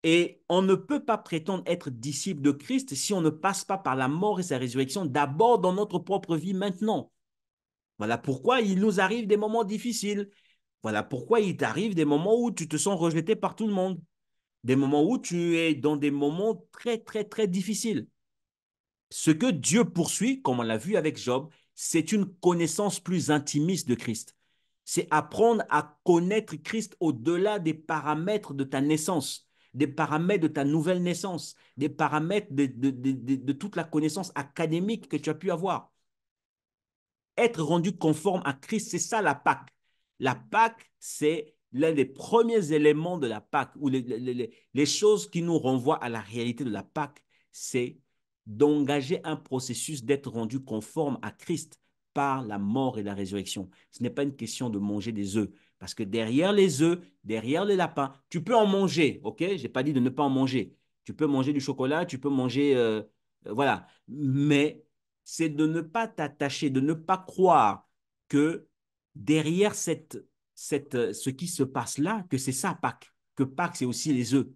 Et on ne peut pas prétendre être disciple de Christ si on ne passe pas par la mort et sa résurrection d'abord dans notre propre vie maintenant. Voilà pourquoi il nous arrive des moments difficiles. Voilà pourquoi il t'arrive des moments où tu te sens rejeté par tout le monde. Des moments où tu es dans des moments très, très, très difficiles. Ce que Dieu poursuit, comme on l'a vu avec Job, c'est une connaissance plus intimiste de Christ. C'est apprendre à connaître Christ au-delà des paramètres de ta naissance, des paramètres de ta nouvelle naissance, des paramètres de toute la connaissance académique que tu as pu avoir. Être rendu conforme à Christ, c'est ça la Pâque. La Pâque, c'est l'un des premiers éléments de la Pâque, ou les choses qui nous renvoient à la réalité de la Pâque, c'est d'engager un processus d'être rendu conforme à Christ par la mort et la résurrection. Ce n'est pas une question de manger des œufs, parce que derrière les œufs, derrière les lapins, tu peux en manger, ok? Je n'ai pas dit de ne pas en manger. Tu peux manger du chocolat, tu peux manger, voilà. Mais c'est de ne pas t'attacher, de ne pas croire que derrière ce qui se passe là, que c'est ça Pâques, que Pâques, c'est aussi les œufs,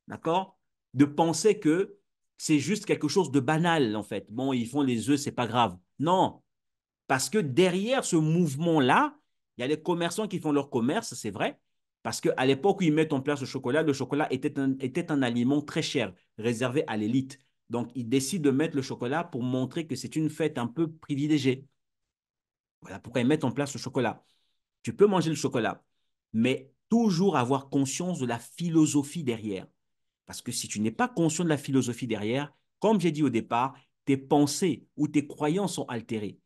d'accord? De penser que c'est juste quelque chose de banal, en fait. Bon, ils font les œufs, c'est pas grave. Non, parce que derrière ce mouvement-là, il y a les commerçants qui font leur commerce, c'est vrai, parce qu'à l'époque où ils mettent en place le chocolat était un aliment très cher, réservé à l'élite. Donc, ils décident de mettre le chocolat pour montrer que c'est une fête un peu privilégiée. Voilà pourquoi ils mettent en place le chocolat. Tu peux manger le chocolat, mais toujours avoir conscience de la philosophie derrière. Parce que si tu n'es pas conscient de la philosophie derrière, comme j'ai dit au départ, tes pensées ou tes croyances sont altérées.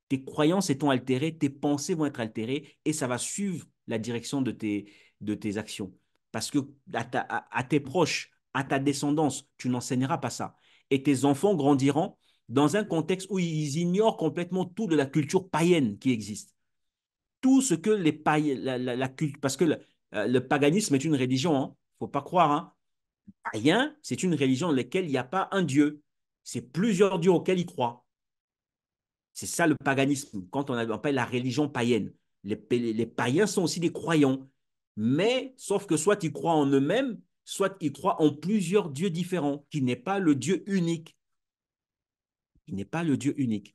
Tes croyances étant altérées, tes pensées vont être altérées et ça va suivre la direction de tes actions. Parce que à tes proches, à ta descendance, tu n'enseigneras pas ça. Et tes enfants grandiront dans un contexte où ils ignorent complètement tout de la culture païenne qui existe. Tout ce que les païens, parce que le paganisme est une religion, il ne faut pas croire. Hein. Païen, c'est une religion dans laquelle il n'y a pas un Dieu. C'est plusieurs dieux auxquels ils croient. C'est ça le paganisme, quand on appelle la religion païenne. Les païens sont aussi des croyants, mais sauf que soit ils croient en eux-mêmes, soit ils croient en plusieurs dieux différents, qui n'est pas le Dieu unique. Il n'est pas le Dieu unique.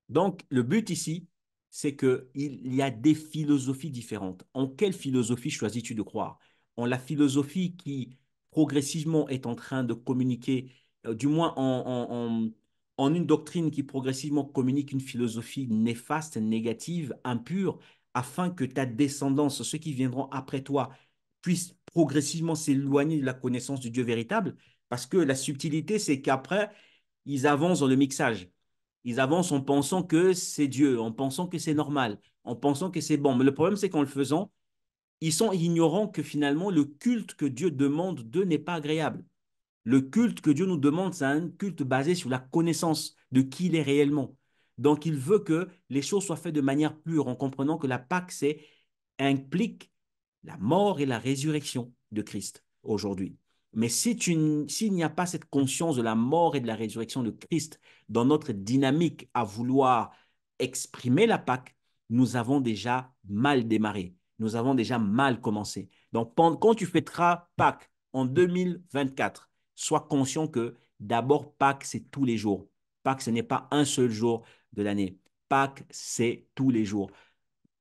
Donc, le but ici, c'est qu'il y a des philosophies différentes. En quelle philosophie choisis-tu de croire? En la philosophie qui progressivement est en train de communiquer du moins en une doctrine qui progressivement communique une philosophie néfaste, négative, impure, afin que ta descendance, ceux qui viendront après toi, puissent progressivement s'éloigner de la connaissance du Dieu véritable. Parce que la subtilité, c'est qu'après, ils avancent dans le mixage. Ils avancent en pensant que c'est Dieu, en pensant que c'est normal, en pensant que c'est bon. Mais le problème, c'est qu'en le faisant, ils sont ignorants que finalement, le culte que Dieu demande d'eux n'est pas agréable. Le culte que Dieu nous demande, c'est un culte basé sur la connaissance de qui il est réellement. Donc, il veut que les choses soient faites de manière pure, en comprenant que la Pâque, implique la mort et la résurrection de Christ aujourd'hui. Mais s'il n'y a pas cette conscience de la mort et de la résurrection de Christ dans notre dynamique à vouloir exprimer la Pâque, nous avons déjà mal démarré. Nous avons déjà mal commencé. Donc, quand tu fêteras Pâques en 2024, sois conscient que d'abord, Pâques, c'est tous les jours. Pâques, ce n'est pas un seul jour de l'année. Pâques, c'est tous les jours.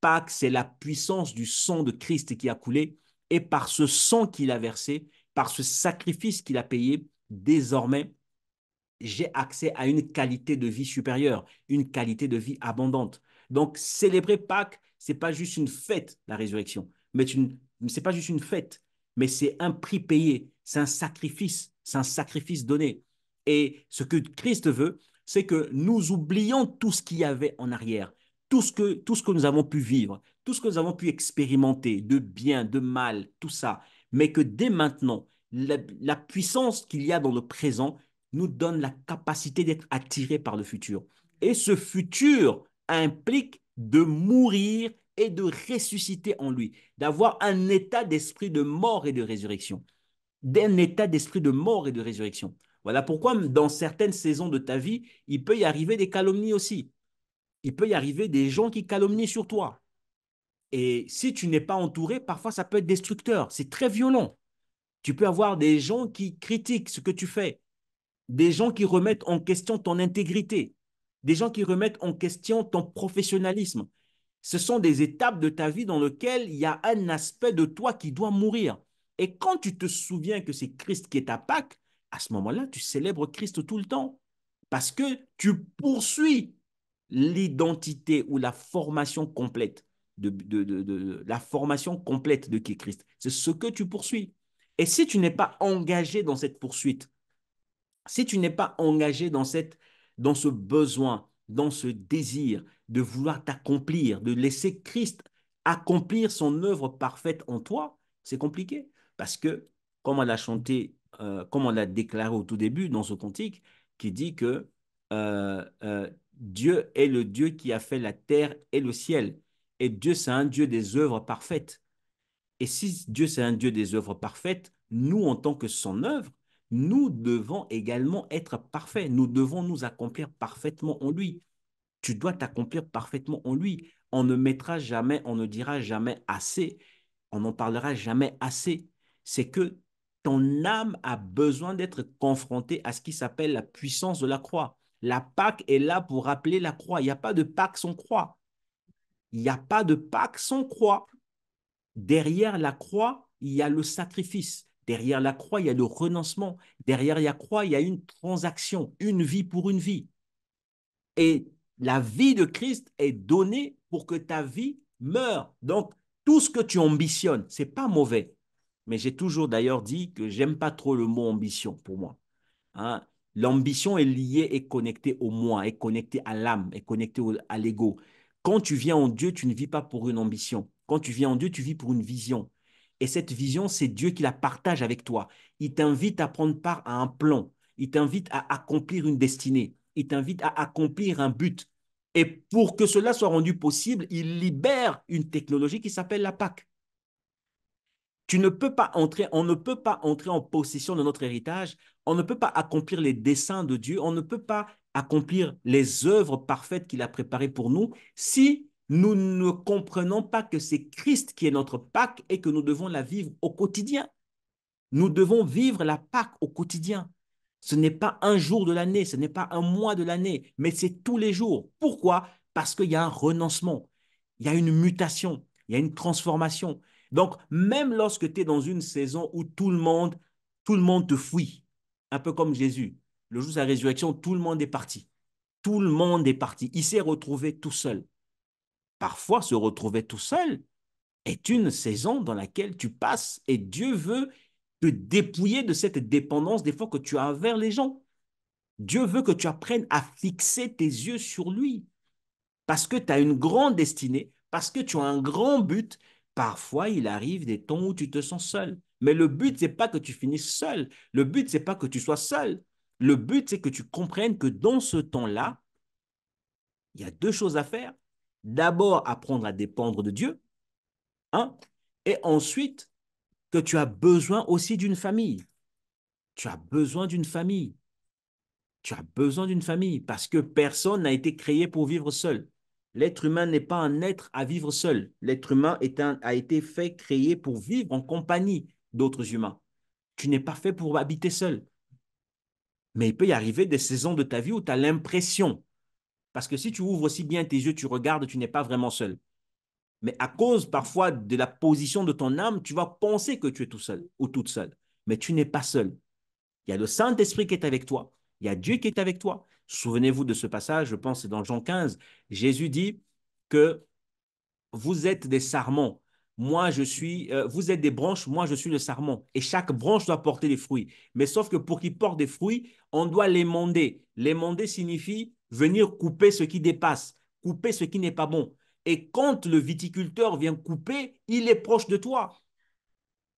Pâques, c'est la puissance du sang de Christ qui a coulé. Et par ce sang qu'il a versé, par ce sacrifice qu'il a payé, désormais, j'ai accès à une qualité de vie supérieure, une qualité de vie abondante. Donc, célébrer Pâques, c'est pas juste une fête, la résurrection, mais c'est pas juste une fête, mais c'est un prix payé, c'est un sacrifice donné. Et ce que Christ veut, c'est que nous oublions tout ce qu'il y avait en arrière, tout ce que nous avons pu vivre, tout ce que nous avons pu expérimenter, de bien, de mal, tout ça, mais que dès maintenant, la puissance qu'il y a dans le présent nous donne la capacité d'être attirés par le futur. Et ce futur implique de mourir et de ressusciter en lui, d'avoir un état d'esprit de mort et de résurrection, d'un état d'esprit de mort et de résurrection. Voilà pourquoi dans certaines saisons de ta vie, il peut y arriver des calomnies aussi. Il peut y arriver des gens qui calomnient sur toi. Et si tu n'es pas entouré, parfois ça peut être destructeur. C'est très violent. Tu peux avoir des gens qui critiquent ce que tu fais, des gens qui remettent en question ton intégrité, des gens qui remettent en question ton professionnalisme. Ce sont des étapes de ta vie dans lesquelles il y a un aspect de toi qui doit mourir. Et quand tu te souviens que c'est Christ qui est ta Pâque, à ce moment-là, tu célèbres Christ tout le temps. Parce que tu poursuis l'identité ou la formation complète la formation complète de qui est Christ. C'est ce que tu poursuis. Et si tu n'es pas engagé dans cette poursuite, si tu n'es pas engagé dans ce besoin, dans ce désir de vouloir t'accomplir, de laisser Christ accomplir son œuvre parfaite en toi, c'est compliqué. Parce que, comme on l'a chanté, comme on l'a déclaré au tout début dans ce cantique, qui dit que Dieu est le Dieu qui a fait la terre et le ciel. Et Dieu, c'est un Dieu des œuvres parfaites. Et si Dieu, c'est un Dieu des œuvres parfaites, nous, en tant que son œuvre, nous devons également être parfaits. Nous devons nous accomplir parfaitement en lui. Tu dois t'accomplir parfaitement en lui. On ne mettra jamais, on ne dira jamais assez, on n'en parlera jamais assez. C'est que ton âme a besoin d'être confrontée à ce qui s'appelle la puissance de la croix. La Pâque est là pour rappeler la croix. Il n'y a pas de Pâque sans croix. Il n'y a pas de Pâque sans croix. Derrière la croix, il y a le sacrifice. Derrière la croix, il y a le renoncement. Derrière la croix, il y a une transaction, une vie pour une vie. Et la vie de Christ est donnée pour que ta vie meure. Donc, tout ce que tu ambitionnes, c'est pas mauvais. Mais j'ai toujours d'ailleurs dit que j'aime pas trop le mot ambition pour moi. Hein. L'ambition est liée et connectée au moi, est connectée à l'âme, est connectée à l'ego. Quand tu viens en Dieu, tu ne vis pas pour une ambition. Quand tu viens en Dieu, tu vis pour une vision. Et cette vision, c'est Dieu qui la partage avec toi. Il t'invite à prendre part à un plan. Il t'invite à accomplir une destinée. Il t'invite à accomplir un but. Et pour que cela soit rendu possible, il libère une technologie qui s'appelle la Pâque. Tu ne peux pas entrer, on ne peut pas entrer en possession de notre héritage, on ne peut pas accomplir les desseins de Dieu, on ne peut pas accomplir les œuvres parfaites qu'il a préparées pour nous si nous ne comprenons pas que c'est Christ qui est notre Pâque et que nous devons la vivre au quotidien. Nous devons vivre la Pâque au quotidien. Ce n'est pas un jour de l'année, ce n'est pas un mois de l'année, mais c'est tous les jours. Pourquoi? Parce qu'il y a un renoncement, il y a une mutation, il y a une transformation. Donc, même lorsque tu es dans une saison où tout le monde te fuit, un peu comme Jésus. le jour de sa résurrection, tout le monde est parti. Tout le monde est parti. Il s'est retrouvé tout seul. Parfois, se retrouver tout seul est une saison dans laquelle tu passes et Dieu veut te dépouiller de cette dépendance des fois que tu as envers les gens. Dieu veut que tu apprennes à fixer tes yeux sur lui parce que tu as une grande destinée, parce que tu as un grand but. Parfois, il arrive des temps où tu te sens seul. Mais le but, c'est pas que tu finisses seul. Le but, c'est pas que tu sois seul. Le but, c'est que tu comprennes que dans ce temps-là, il y a deux choses à faire. D'abord, apprendre à dépendre de Dieu, hein, et ensuite, que tu as besoin aussi d'une famille. Tu as besoin d'une famille. Tu as besoin d'une famille parce que personne n'a été créé pour vivre seul. L'être humain n'est pas un être à vivre seul. L'être humain a été fait, créé pour vivre en compagnie d'autres humains. Tu n'es pas fait pour habiter seul. Mais il peut y arriver des saisons de ta vie où tu as l'impression, parce que si tu ouvres aussi bien tes yeux, tu regardes, tu n'es pas vraiment seul. Mais à cause parfois de la position de ton âme, tu vas penser que tu es tout seul ou toute seule. Mais tu n'es pas seul. Il y a le Saint-Esprit qui est avec toi. Il y a Dieu qui est avec toi. Souvenez-vous de ce passage, je pense, c'est dans Jean 15. Jésus dit que vous êtes des sarments. Vous êtes des branches, moi je suis le sarment. Et chaque branche doit porter des fruits. Mais sauf que pour qu'il porte des fruits, on doit l'émonder. L'émonder signifie venir couper ce qui dépasse, couper ce qui n'est pas bon. Et quand le viticulteur vient couper, il est proche de toi.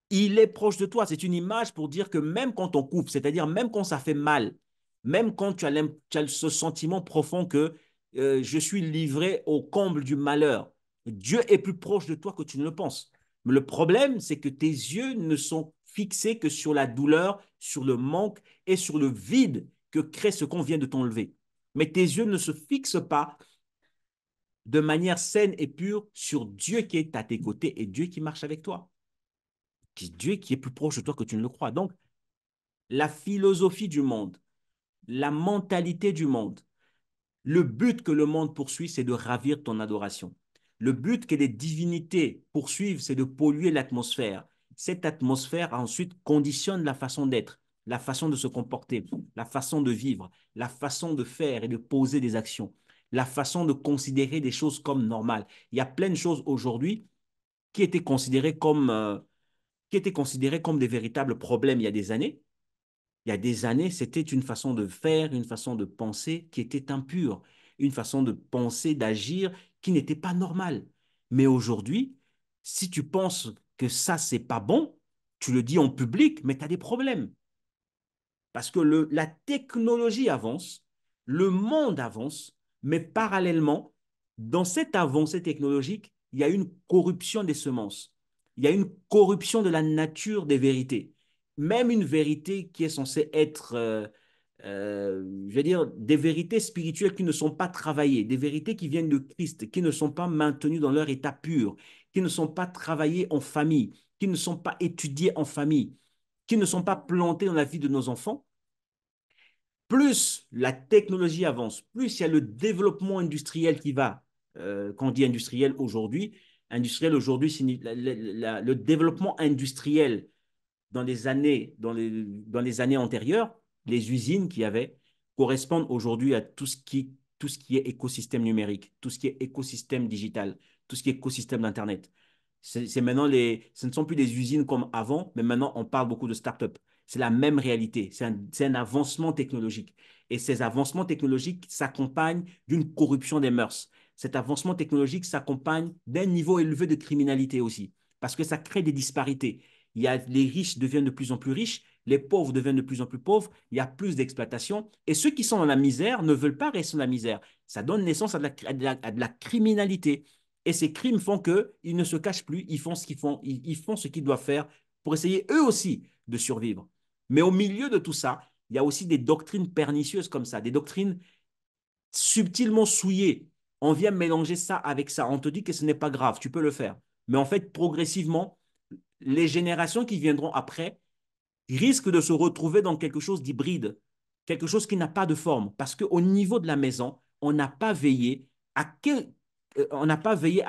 Il est proche de toi. C'est une image pour dire que même quand on coupe, c'est-à-dire même quand ça fait mal, même quand tu as ce sentiment profond que je suis livré au comble du malheur, Dieu est plus proche de toi que tu ne le penses. Mais le problème, c'est que tes yeux ne sont fixés que sur la douleur, sur le manque et sur le vide que crée ce qu'on vient de t'enlever. Mais tes yeux ne se fixent pas de manière saine et pure sur Dieu qui est à tes côtés et Dieu qui marche avec toi. Dieu qui est plus proche de toi que tu ne le crois. Donc, la philosophie du monde, la mentalité du monde, le but que le monde poursuit, c'est de ravir ton adoration. Le but que les divinités poursuivent, c'est de polluer l'atmosphère. Cette atmosphère ensuite conditionne la façon d'être, la façon de se comporter, la façon de vivre, la façon de faire et de poser des actions, la façon de considérer des choses comme normales. Il y a plein de choses aujourd'hui qui étaient considérées comme des véritables problèmes il y a des années. Il y a des années, c'était une façon de faire, une façon de penser qui était impure, une façon de penser, d'agir qui n'était pas normale. Mais aujourd'hui, si tu penses que ça, c'est pas bon, tu le dis en public, mais tu as des problèmes. Parce que la technologie avance, le monde avance, mais parallèlement, dans cette avancée technologique, il y a une corruption des semences. Il y a une corruption de la nature des vérités. Même une vérité qui est censée être, je veux dire, des vérités spirituelles qui ne sont pas travaillées, des vérités qui viennent de Christ, qui ne sont pas maintenues dans leur état pur, qui ne sont pas travaillées en famille, qui ne sont pas étudiées en famille, qui ne sont pas plantées dans la vie de nos enfants. Plus la technologie avance, plus il y a le développement industriel qui va. Quand on dit industriel aujourd'hui, le développement industriel dans les années antérieures, les usines qu'il y avait correspondent aujourd'hui à tout ce qui est écosystème numérique, tout ce qui est écosystème digital, tout ce qui est écosystème d'Internet. C'est maintenant ce ne sont plus des usines comme avant, mais maintenant on parle beaucoup de start-up. C'est la même réalité, c'est un avancement technologique. Et ces avancements technologiques s'accompagnent d'une corruption des mœurs. Cet avancement technologique s'accompagne d'un niveau élevé de criminalité aussi, parce que ça crée des disparités. Les riches deviennent de plus en plus riches, les pauvres deviennent de plus en plus pauvres, il y a plus d'exploitation, et ceux qui sont dans la misère ne veulent pas rester dans la misère. Ça donne naissance à de la criminalité. Et ces crimes font qu'ils ne se cachent plus, ils font ce qu'ils font, ils font ce qu'ils doivent faire pour essayer eux aussi de survivre. Mais au milieu de tout ça, il y a aussi des doctrines pernicieuses comme ça, des doctrines subtilement souillées. On vient mélanger ça avec ça. On te dit que ce n'est pas grave, tu peux le faire. Mais en fait, progressivement, les générations qui viendront après risquent de se retrouver dans quelque chose d'hybride, quelque chose qui n'a pas de forme. Parce qu'au niveau de la maison, on n'a pas veillé à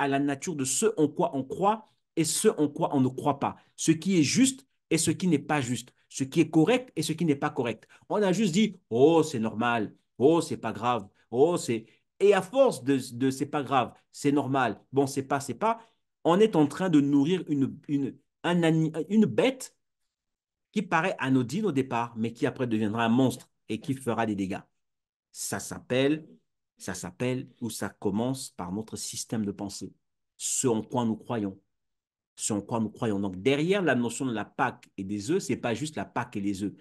la nature de ce en quoi on croit et ce en quoi on ne croit pas. Ce qui est juste et ce qui n'est pas juste, ce qui est correct et ce qui n'est pas correct. On a juste dit, oh, c'est normal, oh, c'est pas grave, oh, c'est... Et à force de c'est pas grave, c'est normal, bon, c'est pas, on est en train de nourrir une bête qui paraît anodine au départ, mais qui après deviendra un monstre et qui fera des dégâts. Ça s'appelle, ça s'appelle, ou ça commence par notre système de pensée, ce en quoi nous croyons. Ce en quoi nous croyons. Donc, derrière la notion de la Pâque et des œufs, ce n'est pas juste la Pâque et les œufs,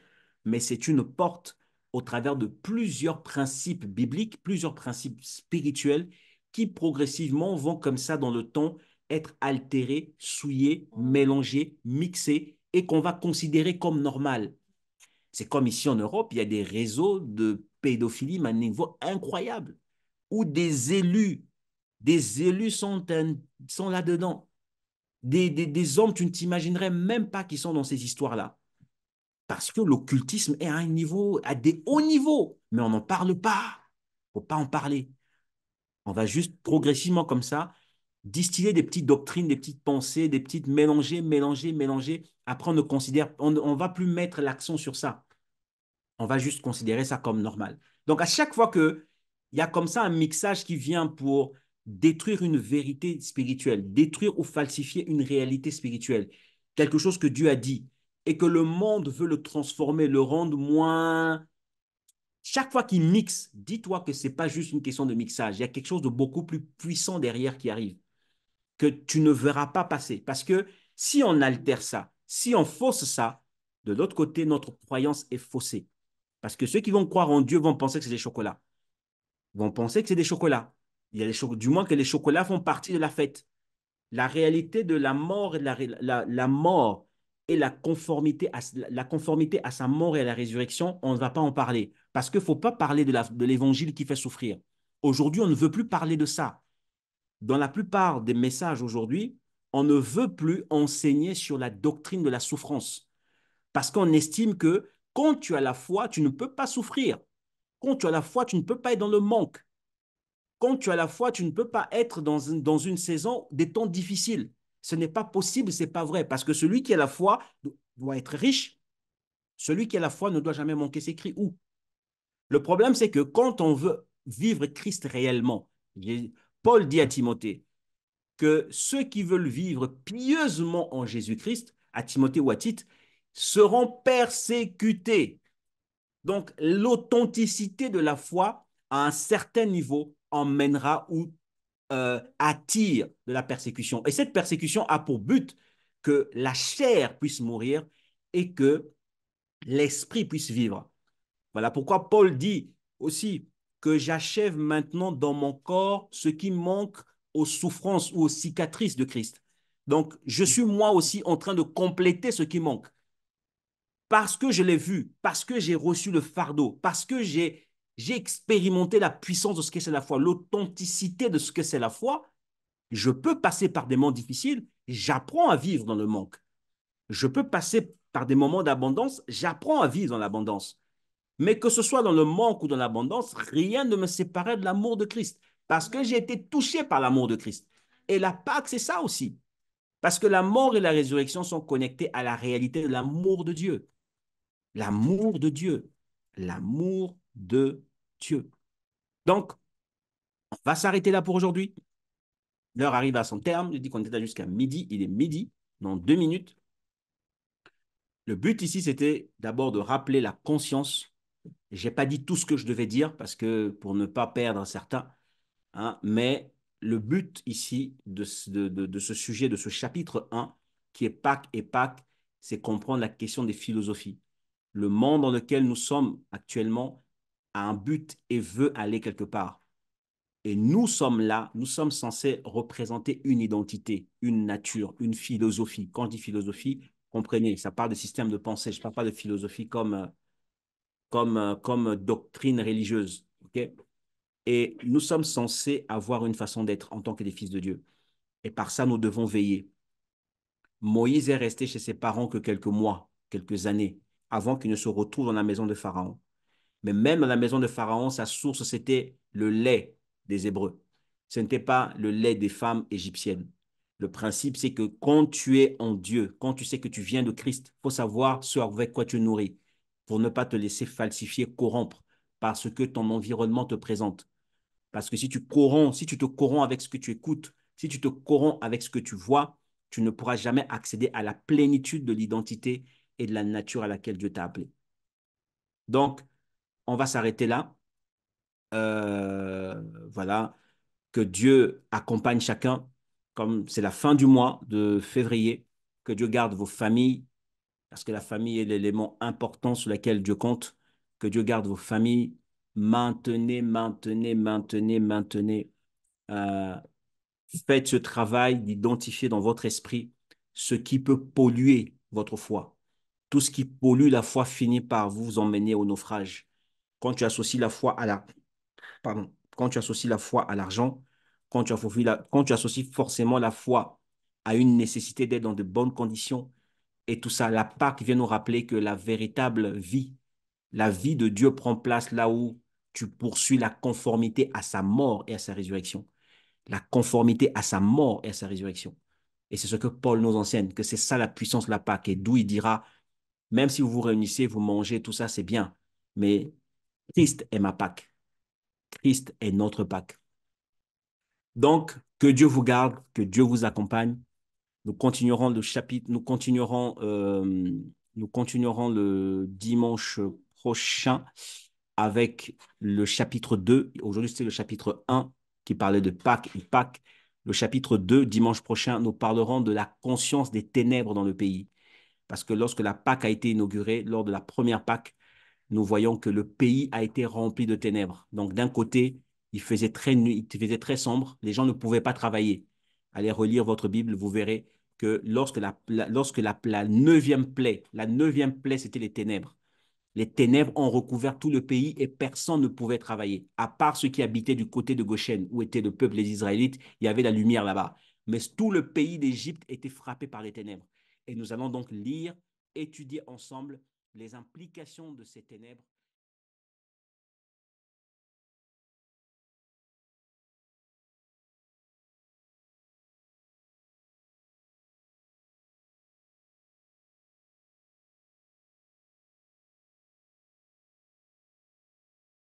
mais c'est une porte au travers de plusieurs principes bibliques, plusieurs principes spirituels qui progressivement vont comme ça dans le temps être altérés, souillés, mélangés, mixés et qu'on va considérer comme normal. C'est comme ici en Europe, il y a des réseaux de pédophilie à un niveau incroyable où des élus sont là-dedans. Des hommes, tu ne t'imaginerais même pas qu'ils sont dans ces histoires-là. Parce que l'occultisme est à un niveau, à des hauts niveaux, mais on n'en parle pas. Il ne faut pas en parler. On va juste progressivement comme ça distiller des petites doctrines, des petites pensées, des petites mélanger. Après, on ne considère, on va plus mettre l'accent sur ça. On va juste considérer ça comme normal. Donc, à chaque fois qu'il y a comme ça un mixage qui vient pour détruire une vérité spirituelle, détruire ou falsifier une réalité spirituelle, quelque chose que Dieu a dit, et que le monde veut le transformer, le rendre moins... Chaque fois qu'il mixe, dis-toi que ce n'est pas juste une question de mixage, il y a quelque chose de beaucoup plus puissant derrière qui arrive, que tu ne verras pas passer. Parce que si on altère ça, si on fausse ça, de l'autre côté, notre croyance est faussée. Parce que ceux qui vont croire en Dieu vont penser que c'est des chocolats. Ils vont penser que c'est des chocolats. Il y a du moins que les chocolats font partie de la fête. La réalité de la mort et la mort et la conformité à sa mort et à la résurrection, on ne va pas en parler. Parce qu'il ne faut pas parler de l'évangile qui fait souffrir. Aujourd'hui, on ne veut plus parler de ça. Dans la plupart des messages aujourd'hui, on ne veut plus enseigner sur la doctrine de la souffrance. Parce qu'on estime que quand tu as la foi, tu ne peux pas souffrir. Quand tu as la foi, tu ne peux pas être dans le manque. Quand tu as la foi, tu ne peux pas être dans une saison des temps difficiles. Ce n'est pas possible, ce n'est pas vrai. Parce que celui qui a la foi doit être riche. Celui qui a la foi ne doit jamais manquer ses cris. Où? Le problème, c'est que quand on veut vivre Christ réellement, Paul dit à Timothée que ceux qui veulent vivre pieusement en Jésus-Christ, à Timothée ou à Tite, seront persécutés. Donc, l'authenticité de la foi à un certain niveau emmènera ou attire de la persécution. Et cette persécution a pour but que la chair puisse mourir et que l'esprit puisse vivre. Voilà pourquoi Paul dit aussi que j'achève maintenant dans mon corps ce qui manque aux souffrances ou aux cicatrices de Christ. Donc, je suis moi aussi en train de compléter ce qui manque parce que je l'ai vu, parce que j'ai reçu le fardeau, parce que j'ai expérimenté la puissance de ce que c'est la foi, l'authenticité de ce que c'est la foi, je peux passer par des moments difficiles, j'apprends à vivre dans le manque. Je peux passer par des moments d'abondance, j'apprends à vivre dans l'abondance. Mais que ce soit dans le manque ou dans l'abondance, rien ne me séparait de l'amour de Christ, parce que j'ai été touché par l'amour de Christ. Et la Pâque, c'est ça aussi. Parce que la mort et la résurrection sont connectés à la réalité de l'amour de Dieu. L'amour de Dieu. L'amour de Dieu. Donc, on va s'arrêter là pour aujourd'hui. L'heure arrive à son terme. Je dis qu'on était là jusqu'à midi. Il est midi, dans 2 minutes. Le but ici, c'était d'abord de rappeler la conscience. Je n'ai pas dit tout ce que je devais dire parce que pour ne pas perdre certains, hein, mais le but ici de ce sujet, de ce chapitre 1, qui est Pâques et Pâques, c'est comprendre la question des philosophies. Le monde dans lequel nous sommes actuellement a un but et veut aller quelque part. Et nous sommes là, nous sommes censés représenter une identité, une nature, une philosophie. Quand je dis philosophie, comprenez, ça parle de système de pensée, je ne parle pas de philosophie comme doctrine religieuse. Okay? Et nous sommes censés avoir une façon d'être en tant que des fils de Dieu. Et par ça, nous devons veiller. Moïse est resté chez ses parents que quelques mois, quelques années, avant qu'il ne se retrouve dans la maison de Pharaon. Mais même dans la maison de Pharaon, sa source, c'était le lait des Hébreux. Ce n'était pas le lait des femmes égyptiennes. Le principe, c'est que quand tu es en Dieu, quand tu sais que tu viens de Christ, il faut savoir ce avec quoi tu es nourri pour ne pas te laisser falsifier, corrompre par ce que ton environnement te présente. Parce que si tu te corromps avec ce que tu écoutes, si tu te corromps avec ce que tu vois, tu ne pourras jamais accéder à la plénitude de l'identité et de la nature à laquelle Dieu t'a appelé. Donc, on va s'arrêter là. Voilà, que Dieu accompagne chacun, comme c'est la fin du mois de février, que Dieu garde vos familles, parce que la famille est l'élément important sur lequel Dieu compte, que Dieu garde vos familles, maintenez, maintenez, maintenez, maintenez, euh, faites ce travail d'identifier dans votre esprit ce qui peut polluer votre foi. Tout ce qui pollue la foi finit par vous emmener au naufrage. Quand tu associes la foi à la pardon, quand tu associes la foi à l'argent, quand tu associes forcément la foi à une nécessité d'être dans de bonnes conditions, et tout ça, la Pâque vient nous rappeler que la vie de Dieu prend place là où tu poursuis la conformité à sa mort et à sa résurrection. La conformité à sa mort et à sa résurrection. Et c'est ce que Paul nous enseigne, que c'est ça la puissance de la Pâque, et d'où il dira, même si vous vous réunissez, vous mangez, tout ça, c'est bien, mais Christ est ma Pâque. Christ est notre Pâque. Donc, que Dieu vous garde, que Dieu vous accompagne. Nous continuerons le chapitre, nous continuerons le dimanche prochain avec le chapitre 2. Aujourd'hui, c'était le chapitre 1 qui parlait de Pâques et Pâques. Le chapitre 2, dimanche prochain, nous parlerons de la conscience des ténèbres dans le pays. Parce que lorsque la Pâque a été inaugurée, lors de la première Pâque, nous voyons que le pays a été rempli de ténèbres. Donc, d'un côté, il faisait très nuit, il faisait très sombre, les gens ne pouvaient pas travailler. Allez relire votre Bible, vous verrez que la neuvième plaie, c'était les ténèbres. Les ténèbres ont recouvert tout le pays et personne ne pouvait travailler. À part ceux qui habitaient du côté de Goshen, où était le peuple des Israélites, il y avait la lumière là-bas. Mais tout le pays d'Égypte était frappé par les ténèbres. Et nous allons donc lire, étudier ensemble les implications de ces ténèbres